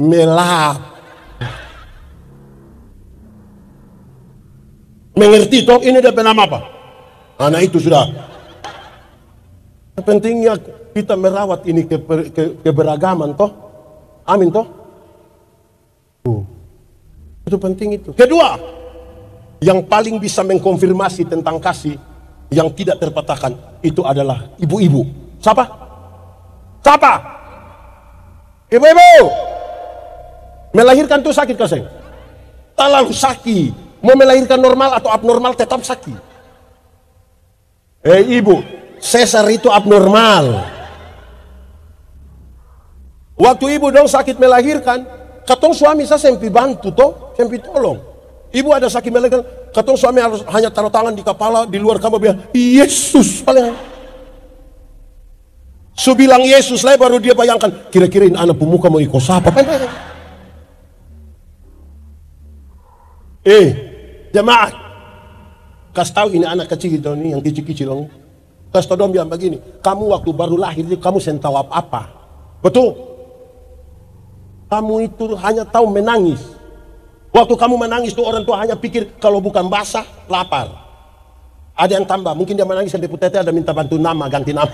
melap. Mengerti toh? Ini dia nama apa? Nah itu sudah. Pentingnya kita merawat ini keberagaman toh. Amin toh. Itu penting itu. Kedua, yang paling bisa mengkonfirmasi tentang kasih yang tidak terpatahkan itu adalah ibu-ibu. Siapa? Ibu-ibu. Melahirkan tuh sakit kasih. Terlalu sakit. Mau melahirkan normal atau abnormal tetap sakit. Ibu, sesar itu abnormal. Waktu ibu dong sakit melahirkan, katong suami saya sempi bantu toh, sempi tolong. Ibu ada sakit melahirkan, katong suami harus hanya taruh tangan di kepala, di luar kamar bilang, Yesus paling. Su bilang Yesus lah baru dia bayangkan, kira-kira ini anak pemuka mau ikut siapa? Jemaat, kasih tahu ini anak kecil itu nih, yang kecil-kecil dong. Kasih tahu dong bilang begini, kamu waktu baru lahir itu kamu sen tahu apa-apa. Betul? Kamu itu hanya tahu menangis. Waktu kamu menangis tuh orang tua hanya pikir kalau bukan basah, lapar. Ada yang tambah, mungkin dia menangis dan deputete ada minta bantu nama, ganti nama.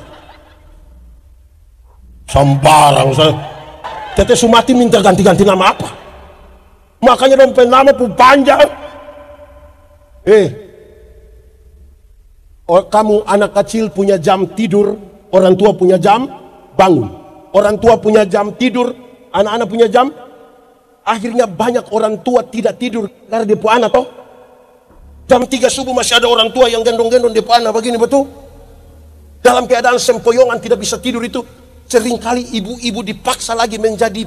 Sembarang saya. Tete Sumati minta ganti-ganti nama apa? Makanya dong nama pun panjang. Kamu anak kecil punya jam tidur, orang tua punya jam bangun. Orang tua punya jam tidur, anak-anak punya jam. Akhirnya banyak orang tua tidak tidur karena dia punya anak toh. Jam 3 subuh masih ada orang tua yang gendong-gendong dia punya anak begini, betul? Dalam keadaan sempoyongan tidak bisa tidur itu, seringkali ibu-ibu dipaksa lagi menjadi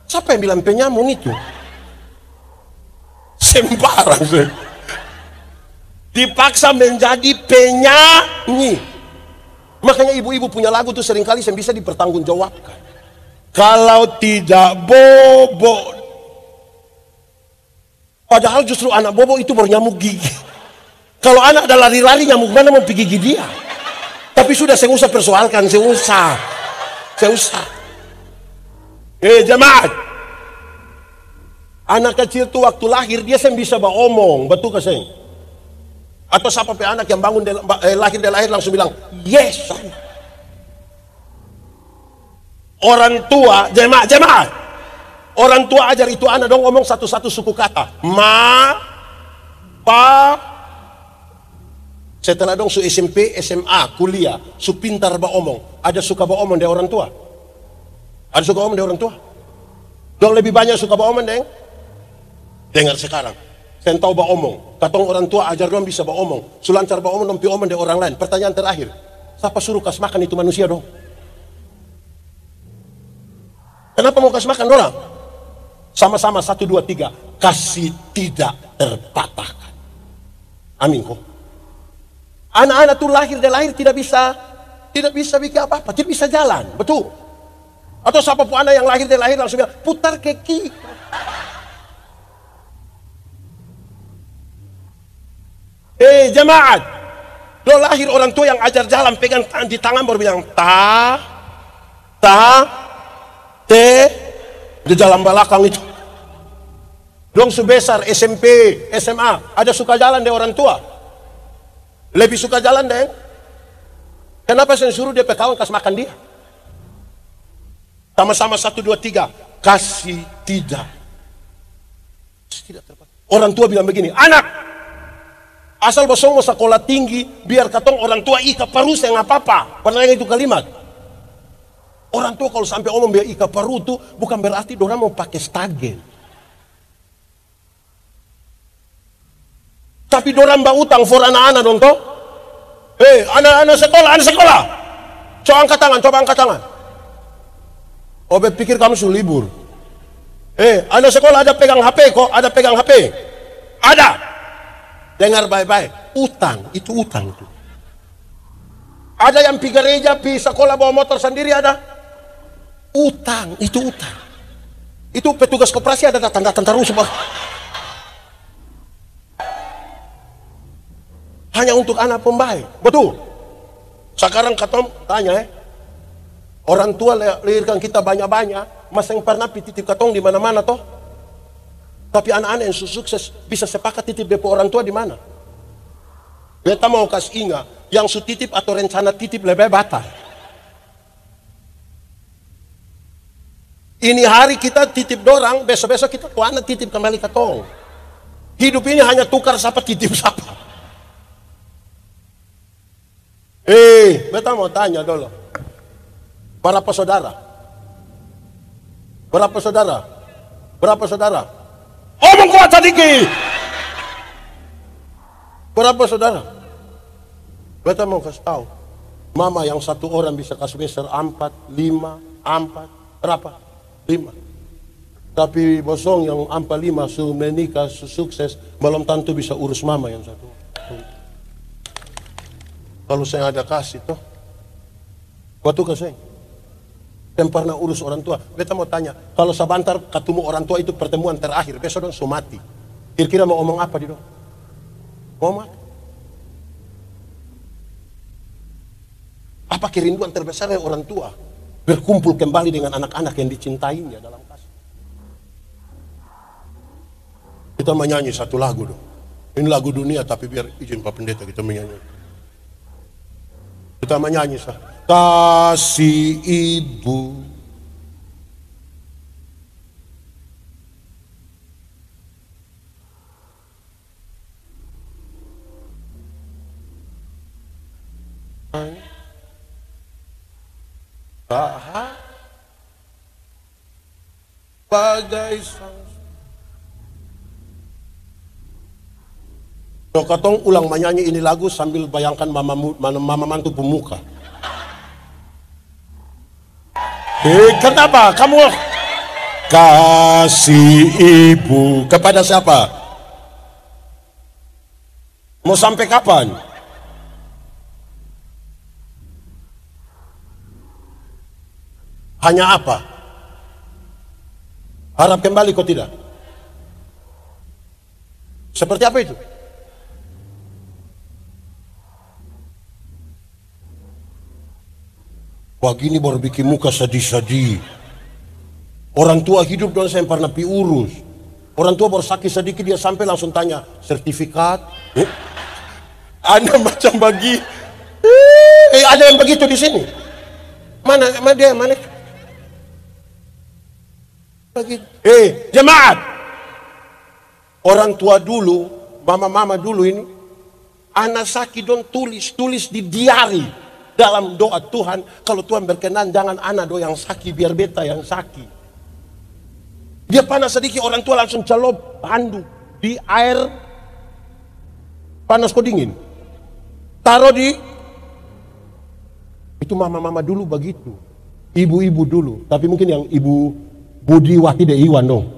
siapa yang bilang penyamun itu? Sembarang. Dipaksa menjadi penyanyi. Makanya ibu-ibu punya lagu tuh seringkali yang bisa dipertanggungjawabkan. Kalau tidak bobo. Padahal justru anak bobo itu baru nyamuk gigi. Kalau anak ada lari-lari nyamuk mana mau pergi gigi dia. Tapi sudah saya usah persoalkan, saya usah. Jemaat. Anak kecil tuh waktu lahir dia bisa beromong, betul gak sih? Atau siapa anak yang bangun lahir langsung bilang, yes. Orang tua, jemaat. Orang tua ajar itu anak dong ngomong satu-satu suku kata. Ma, pa. Setelah dong su SMP, SMA, kuliah, su pintar beromong. Ada suka beromong dari orang tua? Ada suka omong dari orang tua? Dong lebih banyak suka beromong deng? Dengar sekarang. Saya tahu beromong. Katong orang tua ajar dong bisa beromong. Sulancar beromong dong pi omong dari orang lain. Pertanyaan terakhir. Siapa suruh kasih makan itu manusia dong? Kenapa mau kasih makan orang? Sama-sama 1, 2, 3. Kasih tidak terpatahkan. Amin kok. Anak-anak tuh lahir tidak bisa bikin apa-apa, tidak bisa jalan, betul? Atau siapa pun anak yang lahir langsung bilang putar kaki. Jemaat, lo lahir orang tua yang ajar jalan pegang di tangan baru bilang te di jalan belakang itu. Dong sebesar SMP, SMA ada suka jalan deh orang tua. Lebih suka jalan deh. Kenapa saya suruh dia kawan kasih makan dia? Sama-sama 1, 2, 3. Kasih tidak terpatah. Orang tua bilang begini, anak, asal bosong mau sekolah tinggi, biar katong orang tua ika paru saya nggak apa-apa. Pernah itu kalimat. Orang tua kalau sampai omong biar ika paru itu bukan berarti dorang mau pakai stagen. Tapi dorang utang for anak-anak dong toh. Anak sekolah. Coba angkat tangan. Obet pikir kamu suruh libur. Anak sekolah ada pegang HP kok, ada pegang HP. Ada. Dengar baik-baik. Utang itu. Ada yang pergi gereja, pergi sekolah bawa motor sendiri ada. Utang. Itu petugas koperasi ada datang terus. Hanya untuk anak pembaik, betul. Sekarang katong tanya, orang tua lahirkan kita banyak-banyak, masa yang pernah titip katong di mana-mana toh? Tapi anak-anak yang sukses bisa sepakat titip depo orang tua di mana? Beta mau kasih ingat, yang su titip atau rencana titip lebih batal. Ini hari kita titip dorang, besok-besok kita tuh anak titip kembali katong. Hidup ini hanya tukar siapa titip siapa. Beta mau tanya dulu. Berapa saudara? Omong kuat sedikit. Berapa saudara? Beta mau kasih tahu. Mama yang 1 orang bisa kasih besar 4, 5, 4. Berapa? 5. Tapi bosong yang 4, 5 su menikah, su sukses, belum tentu bisa urus mama yang 1. Kalau saya ada kasih toh, waktu ke saya, yang pernah urus orang tua, beta mau tanya, kalau sebentar ketemu orang tua itu pertemuan terakhir, besok dong mati. Kira-kira mau ngomong apa di dong? Ngomong apa? Apa kerinduan terbesar dari orang tua? Berkumpul kembali dengan anak-anak yang dicintainya dalam kasih. Kita menyanyi satu lagu dong. Ini lagu dunia tapi biar izin Pak Pendeta kita menyanyi. Kita menyanyi sah. Kasih ibu. Bagai sang. So, katong ulang menyanyi ini lagu sambil bayangkan mama mantu pemuka. Kenapa kamu kasih ibu kepada siapa? Mau sampai kapan? Hanya apa? Harap kembali kok tidak? Seperti apa itu? Wah gini baru bikin muka sedih-sedih. Orang tua hidup dong saya pernah urus. Orang tua baru sakit sedikit dia sampai langsung tanya sertifikat. Anda macam bagi. Ada yang begitu di sini. Mana dia mana? Begitu. Jemaat. Orang tua dulu, mama-mama dulu ini, anak sakit dong tulis di diari. Dalam doa Tuhan, kalau Tuhan berkenan jangan anak do yang sakit, biar beta yang sakit. Dia panas sedikit, orang tua langsung celop handuk di air panas kok dingin. Taruh di itu mama-mama dulu begitu. Ibu-ibu dulu, tapi mungkin yang ibu Budiwati de Iwan dong.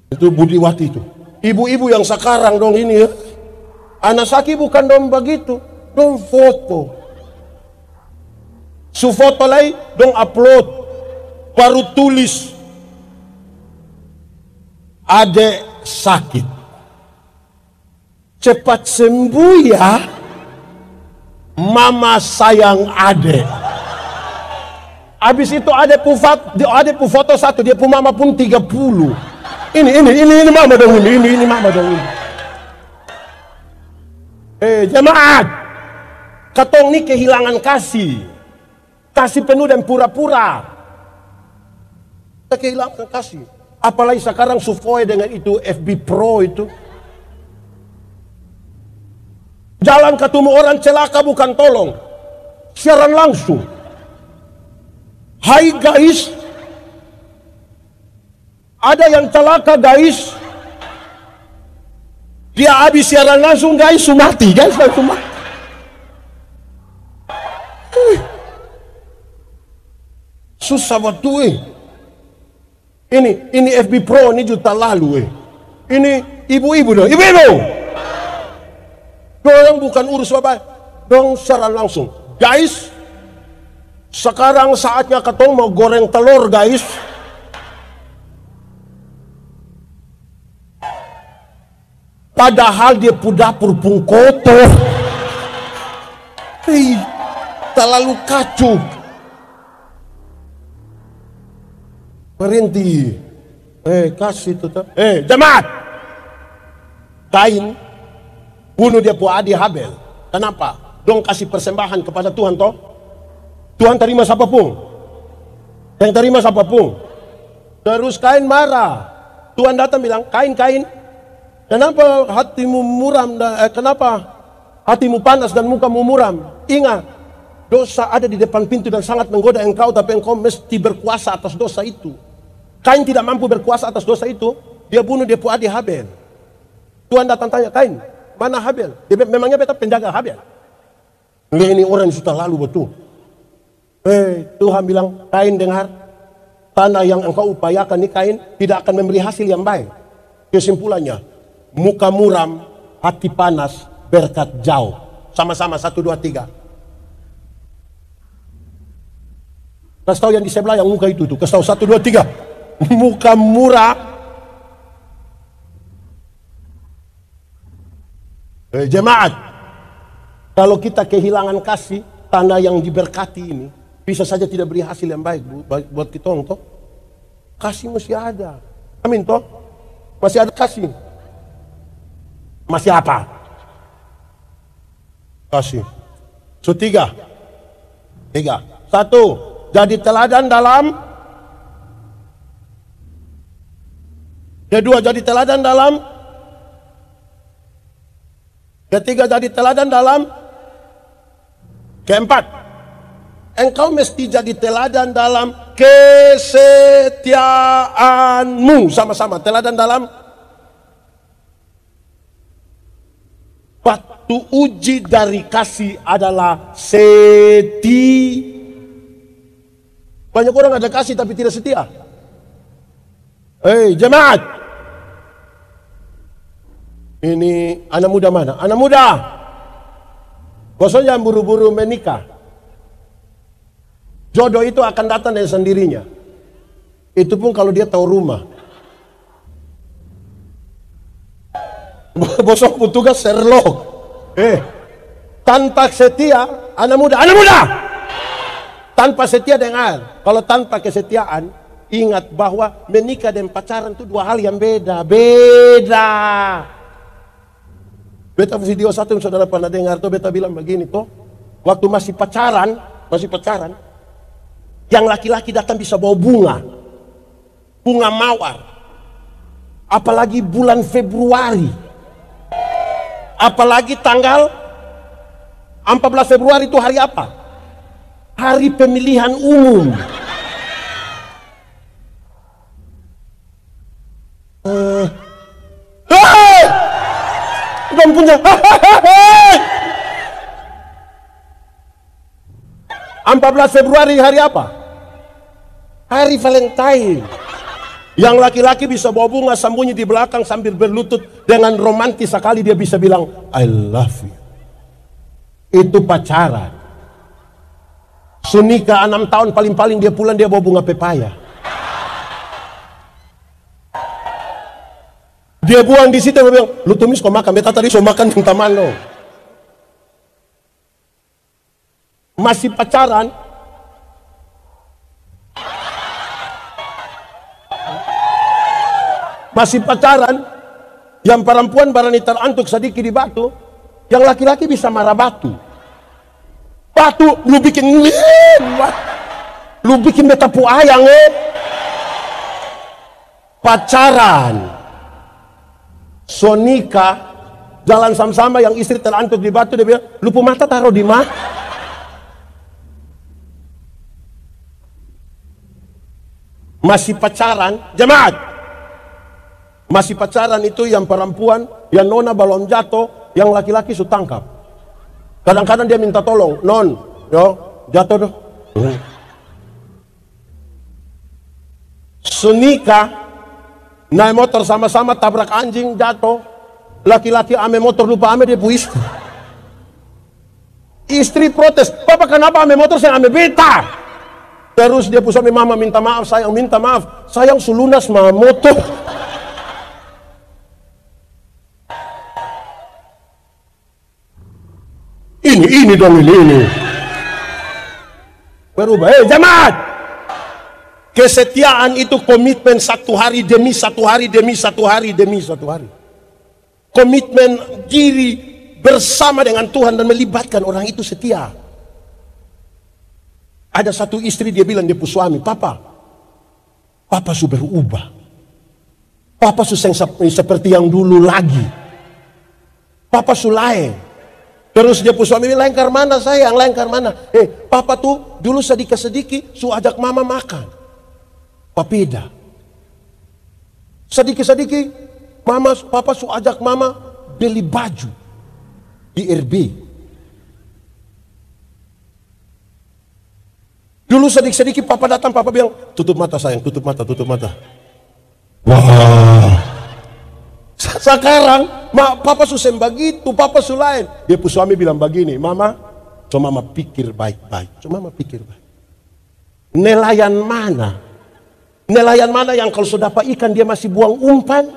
Itu Budiwati itu. Ibu-ibu yang sekarang dong ini ya. Anak sakit bukan dong begitu. Dong foto. Su foto lagi dong upload. Baru tulis. Adek sakit. Cepat sembuh ya. Mama sayang adek. Habis itu adek pu foto satu, dia pu mama pun 30. Ini mama dong ini mama dong ini. Jemaat. Katong ini kehilangan kasih. Kasih penuh dan pura-pura. Kita kehilangan kasih. Apalagi sekarang sufoi dengan itu FB Pro itu. Jalan ketemu orang celaka bukan tolong. Siaran langsung. Hai guys. Ada yang celaka guys. Dia habis siaran langsung guys, mati guys langsung mati. Susah waktu Ini FB Pro ini juta lalu Ini ibu-ibu dong, ibu-ibu. Dorang bukan urus apa, dong secara langsung. Guys, sekarang saatnya ketong mau goreng telur guys. Padahal dia pu dapur pun kotor. Terlalu kacau. Berhenti. Kasih itu. Jemaat. Kain bunuh dia pu adik Habel. Kenapa? Dong kasih persembahan kepada Tuhan toh. Tuhan terima siapapun. Yang terima siapapun. Terus Kain marah. Tuhan datang bilang, Kain, kenapa hatimu muram? Kenapa hatimu panas dan mukamu muram? Ingat, dosa ada di depan pintu dan sangat menggoda engkau, tapi engkau mesti berkuasa atas dosa itu. Kain tidak mampu berkuasa atas dosa itu, dia bunuh dia pu adik Habel. Tuhan datang tanya, Kain, mana Habel? Memangnya beta penjaga Habel? Ini orang yang sudah lalu betul. Tuhan bilang, Kain dengar, tanah yang engkau upayakan ini Kain tidak akan memberi hasil yang baik. Kesimpulannya, muka muram, hati panas, berkat jauh. Sama-sama, 1, 2, 3. Kasih tahu yang di sebelah yang muka itu tuh. Kasih tahu 1, 2, 3. Muka murah. Jemaat, kalau kita kehilangan kasih, tanah yang diberkati ini bisa saja tidak beri hasil yang baik buat kita toh. Kasih masih ada. Amin toh. Masih ada kasih. Masih apa? Kasih. So 3. 1. Jadi teladan dalam. Kedua, jadi teladan dalam. Ketiga, jadi teladan dalam. Keempat, engkau mesti jadi teladan dalam kesetiaanmu. Sama-sama, teladan dalam. Batu uji dari kasih adalah Banyak orang ada kasih tapi tidak setia. Jemaat. Ini anak muda mana? Anak muda. Kosong jangan buru-buru menikah. Jodoh itu akan datang dengan sendirinya. Itu pun kalau dia tahu rumah. Bosok petugas Sherlock. Tanpa setia, anak muda. Tanpa setia dengar. Kalau tanpa kesetiaan, ingat bahwa menikah dan pacaran itu 2 hal yang beda. Beta video satu yang saudara pernah dengar tuh, beta bilang begini tuh, waktu masih pacaran, yang laki-laki datang bisa bawa bunga mawar, apalagi bulan Februari, apalagi tanggal 14 Februari itu hari apa? Hari pemilihan umum. Punya 14 Februari hari apa? Hari Valentine. Yang laki-laki bisa bawa bunga sembunyi di belakang sambil berlutut dengan romantis sekali dia bisa bilang I love you. Itu pacaran. Sunika 6 tahun paling-paling dia pulang dia bawa bunga pepaya. Dia buang di situ, dia bilang, lu tumis kau makan, beta tadi so makan yang taman lo. Masih pacaran. Yang perempuan barani terantuk sedikit di batu, yang laki-laki bisa marah batu. Lu bikin beta pu ayang pacaran. Sonika jalan sama-sama yang istri terantuk di batu, dia bilang lupa mata taruh di mana. Masih pacaran, jemaat. Masih pacaran itu yang perempuan, yang nona balon jatuh, yang laki-laki su tangkap. Kadang-kadang dia minta tolong, non, yo jatuh doh. Sonika naik motor sama-sama tabrak anjing jatuh. Laki-laki ame motor lupa ame dia puisi. Istri protes, papa kenapa ame motor saya ame beta? Terus dia pusami mama minta maaf sayang sulunas ma motor. Ini dong ini. Berubah, jemaat. Kesetiaan itu komitmen 1 hari demi 1 hari demi 1 hari demi 1 hari. Komitmen diri bersama dengan Tuhan dan melibatkan orang itu setia. Ada satu istri dia bilang dia suami, papa su berubah. Papa su seperti yang dulu lagi. Papa su lain. Terus dia suami bilang, lengkar mana sayang, lengkar mana? Papa tuh dulu sedikit-sedikit su ajak mama makan. Papeda. Sedikit-sedikit papa su ajak mama beli baju di RB. Dulu sedikit-sedikit papa datang, papa bilang, tutup mata sayang, tutup mata. Wah. Sekarang, papa susah begitu, papa sulain. Dia pun suami bilang begini, mama, coba mama pikir baik-baik. Coba mama pikir baik. Nelayan mana? Nelayan mana yang kalau sudah dapat ikan dia masih buang umpan?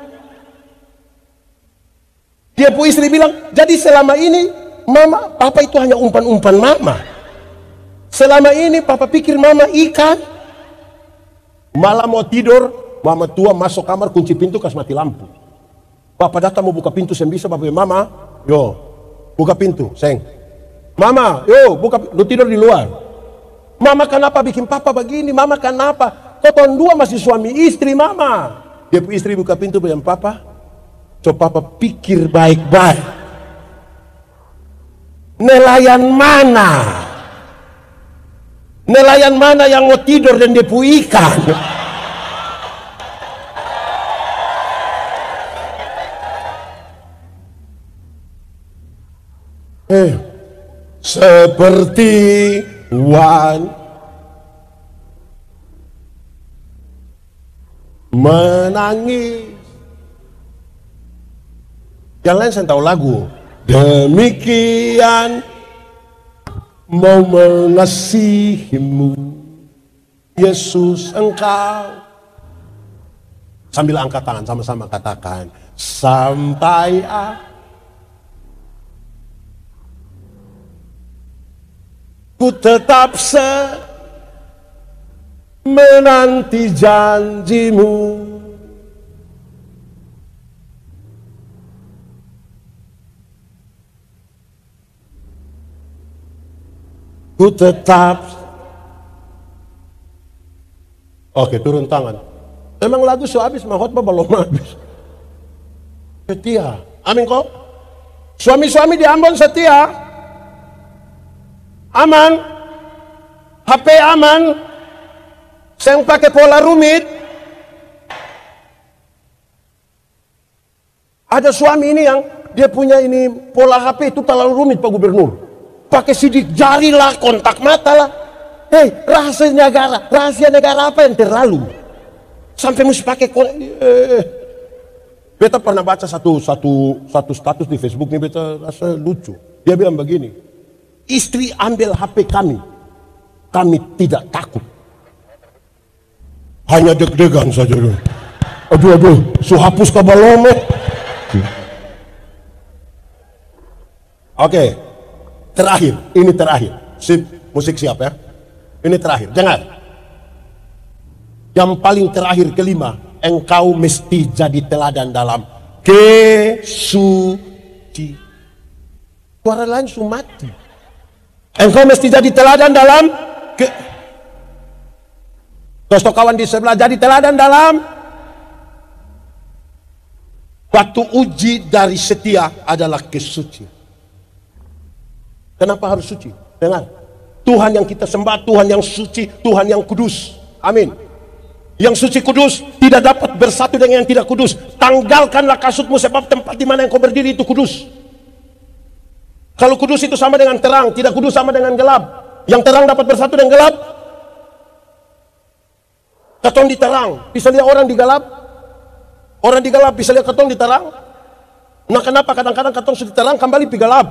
Dia pun istri bilang, jadi selama ini, mama, papa itu hanya umpan-umpan mama. Selama ini papa pikir mama ikan. Malam mau tidur, mama tua masuk kamar, kunci pintu, kasih mati lampu. Papa datang mau buka pintu, saya bisa, papa bilang, mama, yo, buka pintu, seng. Mama, yo, lu tidur di luar. Mama kenapa bikin papa begini? Mama kenapa? Kau tahun 2 masih suami istri, mama. Dia istri buka pintu, bilang, papa, coba papa pikir baik-baik. Nelayan mana? Nelayan mana yang mau tidur dan dia ikan? Seperti menangis. Yang lain saya tahu lagu. Demikian mau mengasihimu, Yesus engkau. Sambil angkat tangan, sama-sama katakan, sampai ku tetap menanti janjimu. Ku tetap. Oke, turun tangan. Emang lagu sudah habis, mah khotbah belum habis. Setia. Amin kok. Suami-suami di Ambon setia. Aman, HP aman, saya pakai pola rumit. Ada suami ini yang dia punya ini pola HP itu terlalu rumit Pak Gubernur. Pakai sidik jari lah, kontak mata lah. Rahasia negara apa yang terlalu? Sampai mesti pakai Beta pernah baca satu status di Facebook nih, beta rasa lucu. Dia bilang begini. Istri ambil HP kami tidak takut. Hanya deg-degan saja. Aduh, hapus ke balon. Oke, ini terakhir. Sip, musik siap ya. Ini terakhir, jangan. Yang paling terakhir kelima, engkau mesti jadi teladan dalam kesuci. Suara lain mati. Engkau mesti jadi teladan dalam Terus kawan di sebelah, jadi teladan dalam waktu uji dari setia adalah kesucian. Kenapa harus suci? Dengar, Tuhan yang kita sembah, Tuhan yang suci, Tuhan yang kudus. Amin. Yang suci kudus tidak dapat bersatu dengan yang tidak kudus. Tanggalkanlah kasutmu, sebab tempat di mana yang kau berdiri itu kudus. Kalau kudus itu sama dengan terang, tidak kudus sama dengan gelap. Yang terang dapat bersatu dengan gelap. Ketong di terang, bisa lihat orang di gelap. Orang di gelap bisa lihat ketong di terang. Nah kenapa kadang-kadang ketong sudah terang kembali di gelap?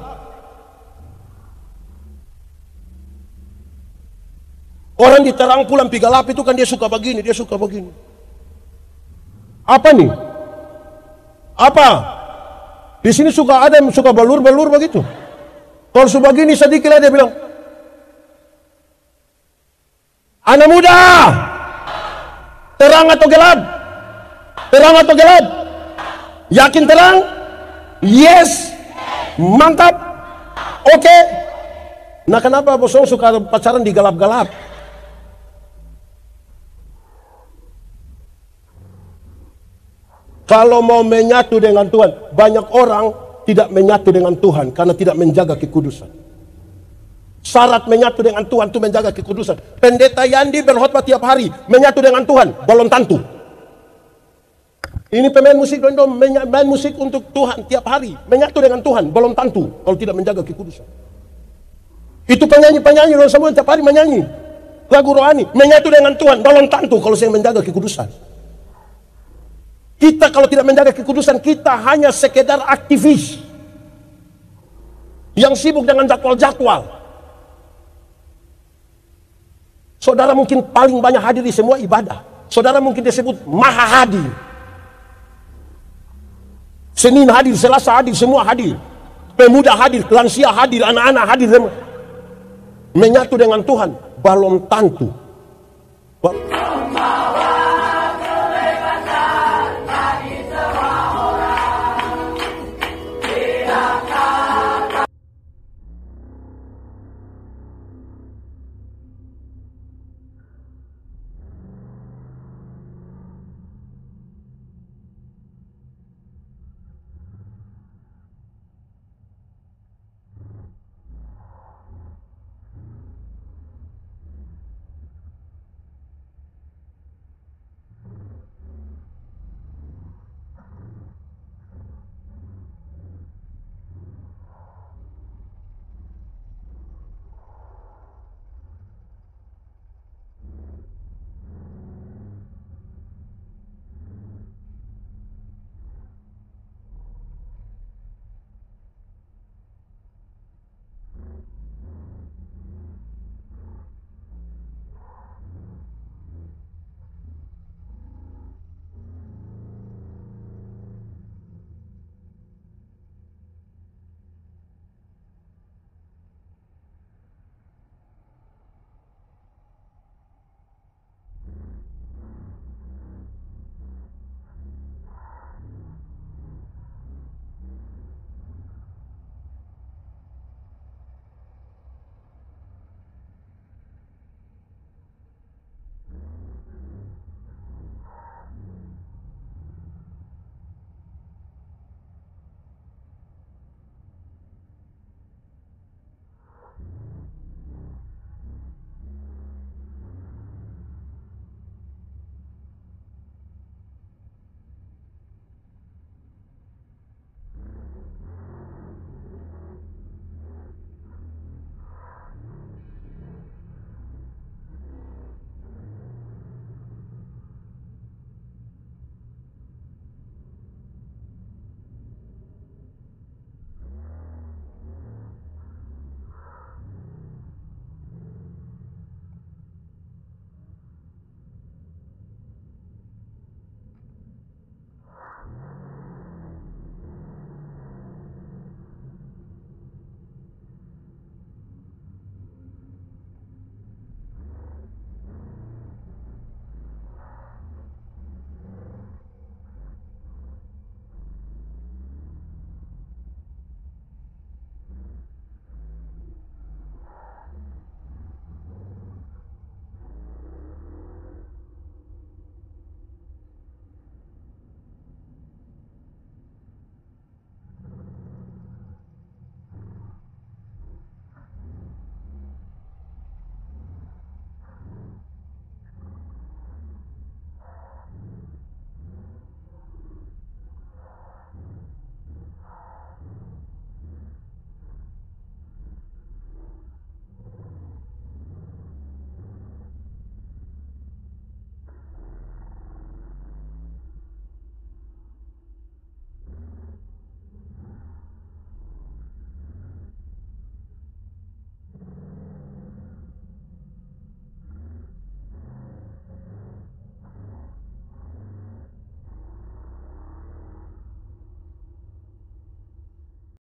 Orang di terang pulang pi gelap itu kan dia suka begini, dia suka begini. Apa nih? Apa? Di sini suka ada yang suka balur-balur begitu. Kalau sudah begini sedikit lah dia bilang, anak muda, terang atau gelap? Terang atau gelap? Yakin terang? Yes. Mantap. Oke. Nah kenapa bosong suka pacaran di gelap-gelap? Kalau mau menyatu dengan Tuhan, banyak orang tidak menyatu dengan Tuhan karena tidak menjaga kekudusan. Syarat menyatu dengan Tuhan itu menjaga kekudusan. Pendeta Yandi berkhotbah tiap hari, menyatu dengan Tuhan, belum tentu. Ini pemain musik dong, main musik untuk Tuhan tiap hari, menyatu dengan Tuhan, belum tentu kalau tidak menjaga kekudusan. Itu penyanyi-penyanyi dong semua tiap hari menyanyi lagu rohani, menyatu dengan Tuhan, belum tentu kalau saya menjaga kekudusan. Kita kalau tidak menjaga kekudusan, kita hanya sekedar aktivis yang sibuk dengan jadwal-jadwal. Saudara mungkin paling banyak hadir di semua ibadah. Saudara mungkin disebut maha hadir. Senin hadir, Selasa hadir, semua hadir. Pemuda hadir, lansia hadir, anak-anak hadir. Menyatu dengan Tuhan, belum tentu.